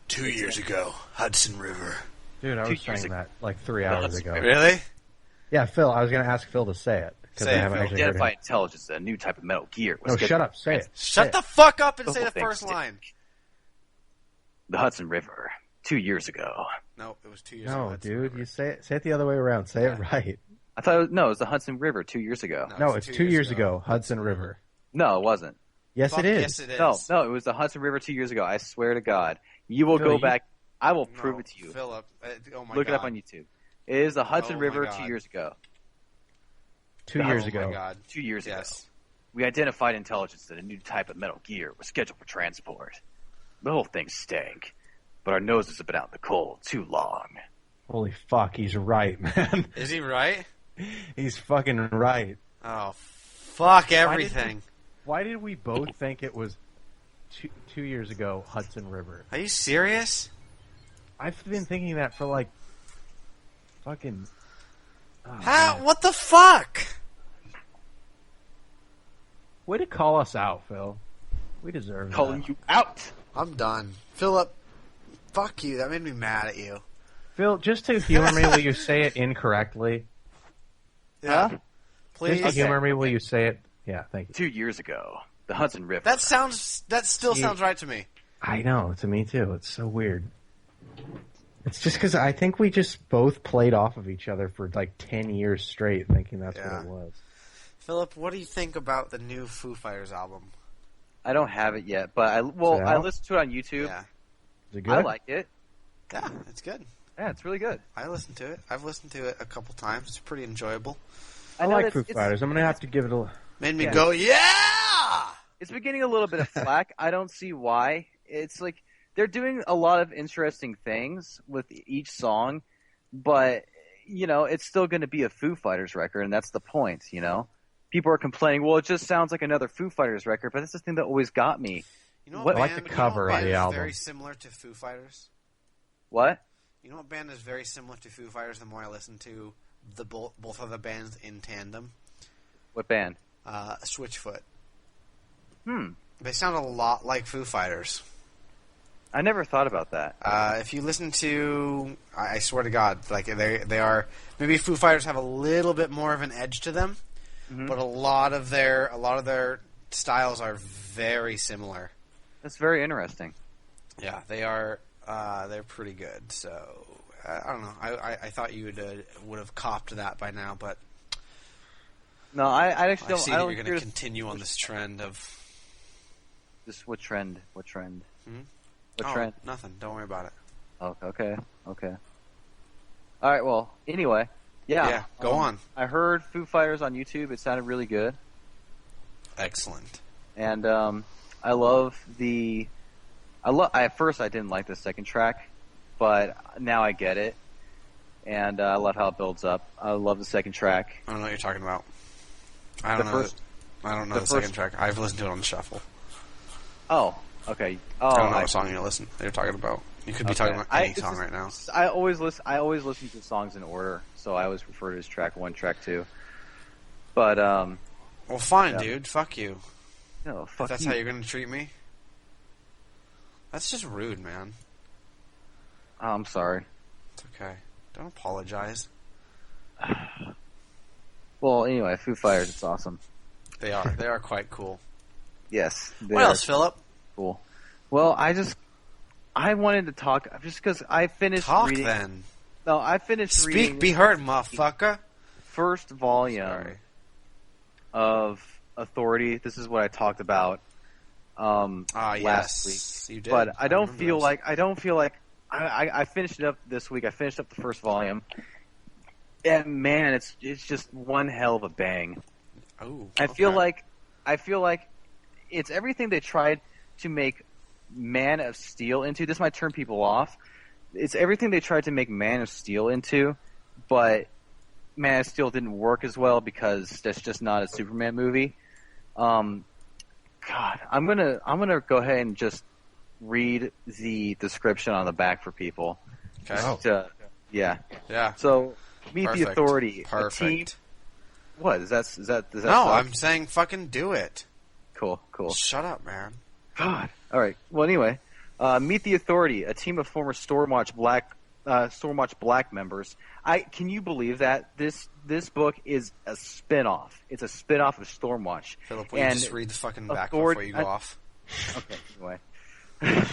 2 years ago, Hudson River. Dude, I was saying that like 3 hours ago. Really? Yeah, Phil. I was going to ask Phil to say it because I haven't actually heard Identify him. Intelligence, a new type of Metal Gear. Shut up. Say it. Shut the fuck up and say the first line. The Hudson River, 2 years ago. No, it was 2 years ago. No, dude, you say it the other way around. Say it right. I thought no, it was the Hudson River 2 years ago. No, it's 2 years ago. Hudson River. No, it wasn't. Yes, Fuck, it is. Yes, it is. No, it was the Hudson River 2 years ago. I swear to God. You will Phil, go back. I will prove it to you. Philip. Oh my Look God. it up on YouTube. It is the Hudson Oh my River God. 2 years ago. 2 years Oh ago. my God. 2 years ago. Yes. We identified intelligence that a new type of Metal Gear was scheduled for transport. The whole thing stank, but our noses have been out in the cold too long. Holy fuck, he's right, man. Is he right? He's fucking right. Oh, fuck everything. Why did we both think it was 2 years ago, Hudson River? Are you serious? I've been thinking that for like fucking... Oh, How? man. What the fuck? Way to call us out, Phil. We deserve Calling that. you out. I'm done. Philip, fuck you. That made me mad at you. Phil, just to humor me, will you say it incorrectly? Yeah. Huh? Please. Just to humor me, will you say it? Yeah, thank you. 2 years ago, the Hudson River. That still sounds right to me. I know, to me too. It's so weird. It's just because I think we just both played off of each other for like 10 years straight thinking that's Yeah. what it was. Philip, what do you think about the new Foo Fighters album? I don't have it yet, but I Is it I out? listened to it on YouTube. Yeah. Is it good? I like it. Yeah, it's good. Yeah, it's really good. I listened to it. I've listened to it a couple times. It's pretty enjoyable. I know like that Foo Fighters. I'm going to have to give it a... Made me Yeah. go, yeah! It's been getting a little bit of flack. I don't see why. It's like they're doing a lot of interesting things with each song, but it's still going to be a Foo Fighters record, and that's the point. People are complaining. Well, it just sounds like another Foo Fighters record, but that's the thing that always got me. You know What- what I like band, the cover you know what of the band is album. very similar to Foo Fighters? What? You know what band is very similar to Foo Fighters the more I listen to the both of the bands in tandem? What band? Switchfoot. Hmm. They sound a lot like Foo Fighters. I never thought about that. If you listen to, I swear to God, like they are maybe Foo Fighters have a little bit more of an edge to them, but a lot of their styles are very similar. That's very interesting. Yeah, they are. They're pretty good. So I don't know. I thought you would have copped that by now, but No, I actually I don't. see I that don't you're going to continue on this trend of. What trend? What trend? Hmm? What Oh, trend? nothing. Don't worry about it. Oh, okay. Okay. All right. Well, anyway, Yeah, go on. I heard Foo Fighters on YouTube. It sounded really good, Excellent. and I love the. At first, I didn't like the second track, but now I get it, and I love how it builds up. I love the second track. I don't know what you're talking about. I don't The know. first- I don't know the the second first- track. I've listened to it on the shuffle. Oh, okay. Oh, I don't know what song you're talking about. You could be talking about any it's song just- right now. I always listen to songs in order, so I always refer to as track 1, track 2. But Well, fine, Yeah. dude. Fuck you. no, If fuck that's you. how you're going to treat me. That's just rude, man. Oh, I'm sorry. It's okay. Don't apologize. Well, anyway, Foo Fighters, it's awesome. They are quite cool. Yes. What they're else, Philip? Cool. Well, I wanted to talk just because I finished Talk reading. then. No, I finished reading Speak, be heard, motherfucker. first volume Sorry. of Authority. This is what I talked about last Yes, week. you did. But I don't remember feel this. like I finished it up this week. I finished up the first volume, and man, it's just one hell of a bang. Oh, I feel okay. like it's everything they tried to make Man of Steel into. This might turn people off. It's everything they tried to make Man of Steel into, but Man of Steel didn't work as well because that's just not a Superman movie. God, I'm gonna go ahead and just read the description on the back for people. Okay. Oh. Yeah. Yeah. So meet Perfect. the Authority. A team. Perfect. What is that? No, suck? I'm saying fucking do it. Cool. Shut up, man. God. All right. Well, anyway, meet the Authority, a team of former Stormwatch Black members. Can you believe that this book is a spin-off? It's a spin-off of Stormwatch. Philip, will you And just read the fucking back Authority- before you go off? Okay. Anyway,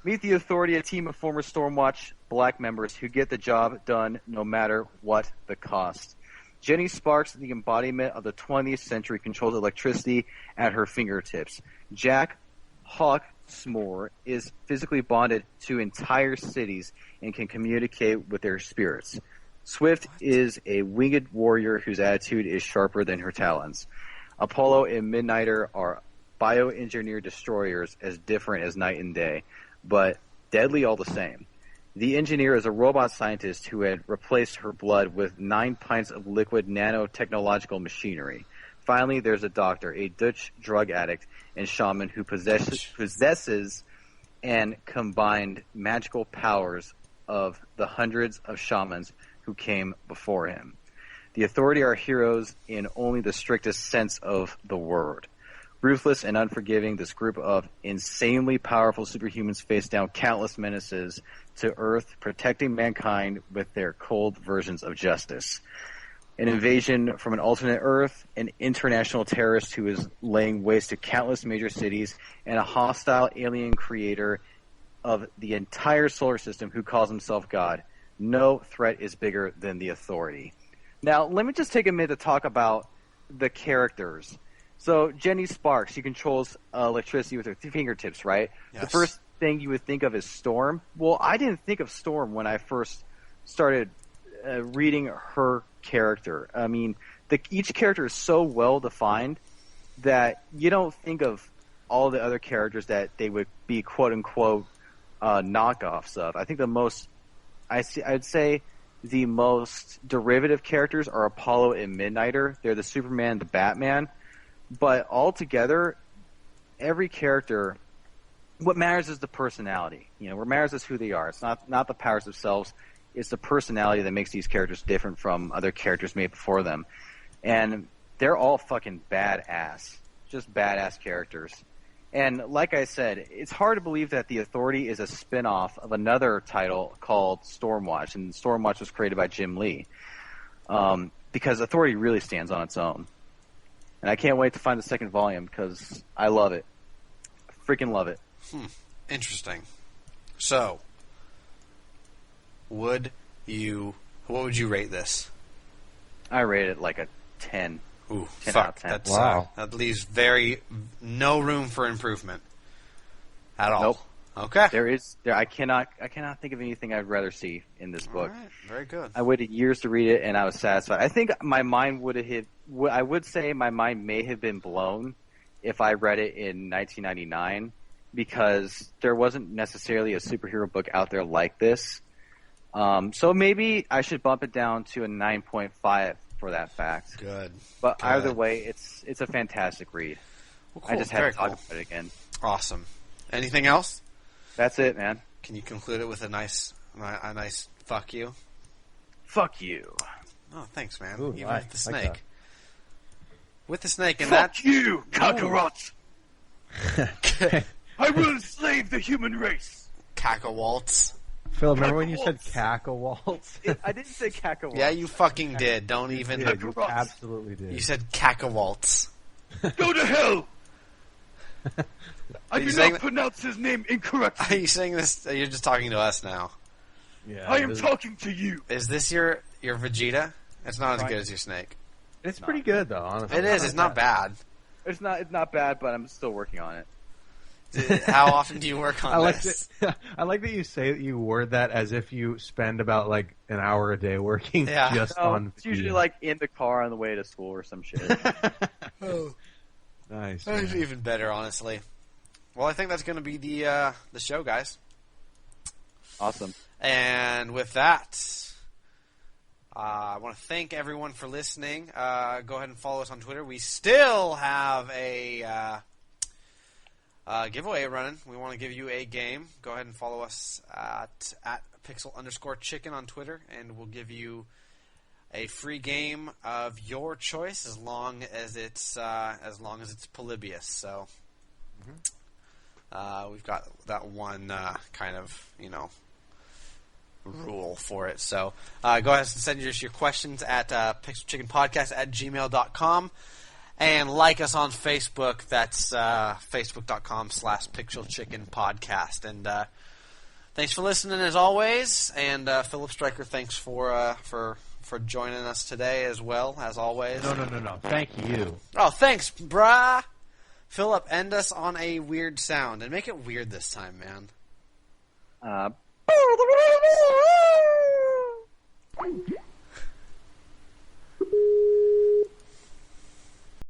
meet the Authority, a team of former Stormwatch Black members who get the job done no matter what the cost. Jenny Sparks, the embodiment of the 20th century, controls electricity at her fingertips. Jack Hawksmoor is physically bonded to entire cities and can communicate with their spirits. Swift is a winged warrior whose attitude is sharper than her talons. Apollo and Midnighter are bioengineered destroyers as different as night and day, but deadly all the same. The engineer is a robot scientist who had replaced her blood with 9 pints of liquid nanotechnological machinery. Finally, there's a doctor, a Dutch drug addict and shaman who possesses and combined magical powers of the hundreds of shamans who came before him. The Authority are heroes in only the strictest sense of the word. Ruthless and unforgiving, this group of insanely powerful superhumans face down countless menaces to Earth, protecting mankind with their cold versions of justice. An invasion from an alternate Earth, an international terrorist who is laying waste to countless major cities, and a hostile alien creator of the entire solar system who calls himself God. No threat is bigger than the Authority. Now, let me just take a minute to talk about the characters. So, Jenny Sparks, she controls electricity with her fingertips, right? Yes. The first thing you would think of is Storm. Well, I didn't think of Storm when I first started reading her character. I mean, each character is so well defined that you don't think of all the other characters that they would be quote unquote knockoffs of. I think I'd say the most derivative characters are Apollo and Midnighter. They're the Superman, the Batman. But altogether, every character, what matters is the personality. You know, what matters is who they are. It's not the powers themselves. It's the personality that makes these characters different from other characters made before them. And they're all fucking badass. Just badass characters. And like I said, it's hard to believe that The Authority is a spin-off of another title called Stormwatch. And Stormwatch was created by Jim Lee. Because Authority really stands on its own. And I can't wait to find the second volume because I love it. Freaking love it. Interesting. So, what would you rate this? I rate it like a 10. Ooh, 10 fuck. out of 10. That's, Wow. that leaves no room for improvement at all. Nope. Okay. I cannot think of anything I'd rather see in this book. All right. Very good. I waited years to read it and I was satisfied. I think my mind I would say my mind may have been blown if I read it in 1999 because there wasn't necessarily a superhero book out there like this. So maybe I should bump it down to a 9.5 for that fact. Good. But Good. either way, it's a fantastic read. Well, cool. I just had Very to talk cool. about it again. Awesome. Anything else? That's it, man. Can you conclude it with a nice fuck you? Fuck you. Oh, thanks, man. Ooh, Even nice. with the Like snake. that. With the snake and Fuck that. you, Kakarot! I will enslave the human race! Cackawaltz. Phil, remember when you said Waltz. cackawaltz? I didn't say Kakarot. Yeah, you fucking did. Don't even. You did. You absolutely did. You said cackawaltz. Go to hell! I you do saying not that- pronounce his name Are incorrectly. you saying this? You're just talking to us now. Yeah, I am this- talking to you. Is this your Vegeta? It's not as Right. good as your snake. It's pretty good though, honestly. It is. It's not bad. It's not bad, but I'm still working on it. How often do you work on I like this? that. I like that you say that you word that as if you spend about like an hour a day working Yeah. just No, on. it's usually Vegeta. like in the car on the way to school or some shit. Oh, Nice. that's man. even better, honestly. Well, I think that's going to be the show, guys. Awesome. And with that, I want to thank everyone for listening. Go ahead and follow us on Twitter. We still have a giveaway running. We want to give you a game. Go ahead and follow us at @pixel_chicken on Twitter, and we'll give you a free game of your choice as long as it's Polybius. So we've got that one kind of rule for it. So go ahead and send your questions at pixelchickenpodcast@gmail.com. And like us on Facebook. That's facebook.com/pixelchickenpodcast. And thanks for listening as always. And Philip Stryker, thanks for for joining us today as well, as always. No. Thank you. Oh, thanks, brah. Philip, end us on a weird sound, and make it weird this time, man.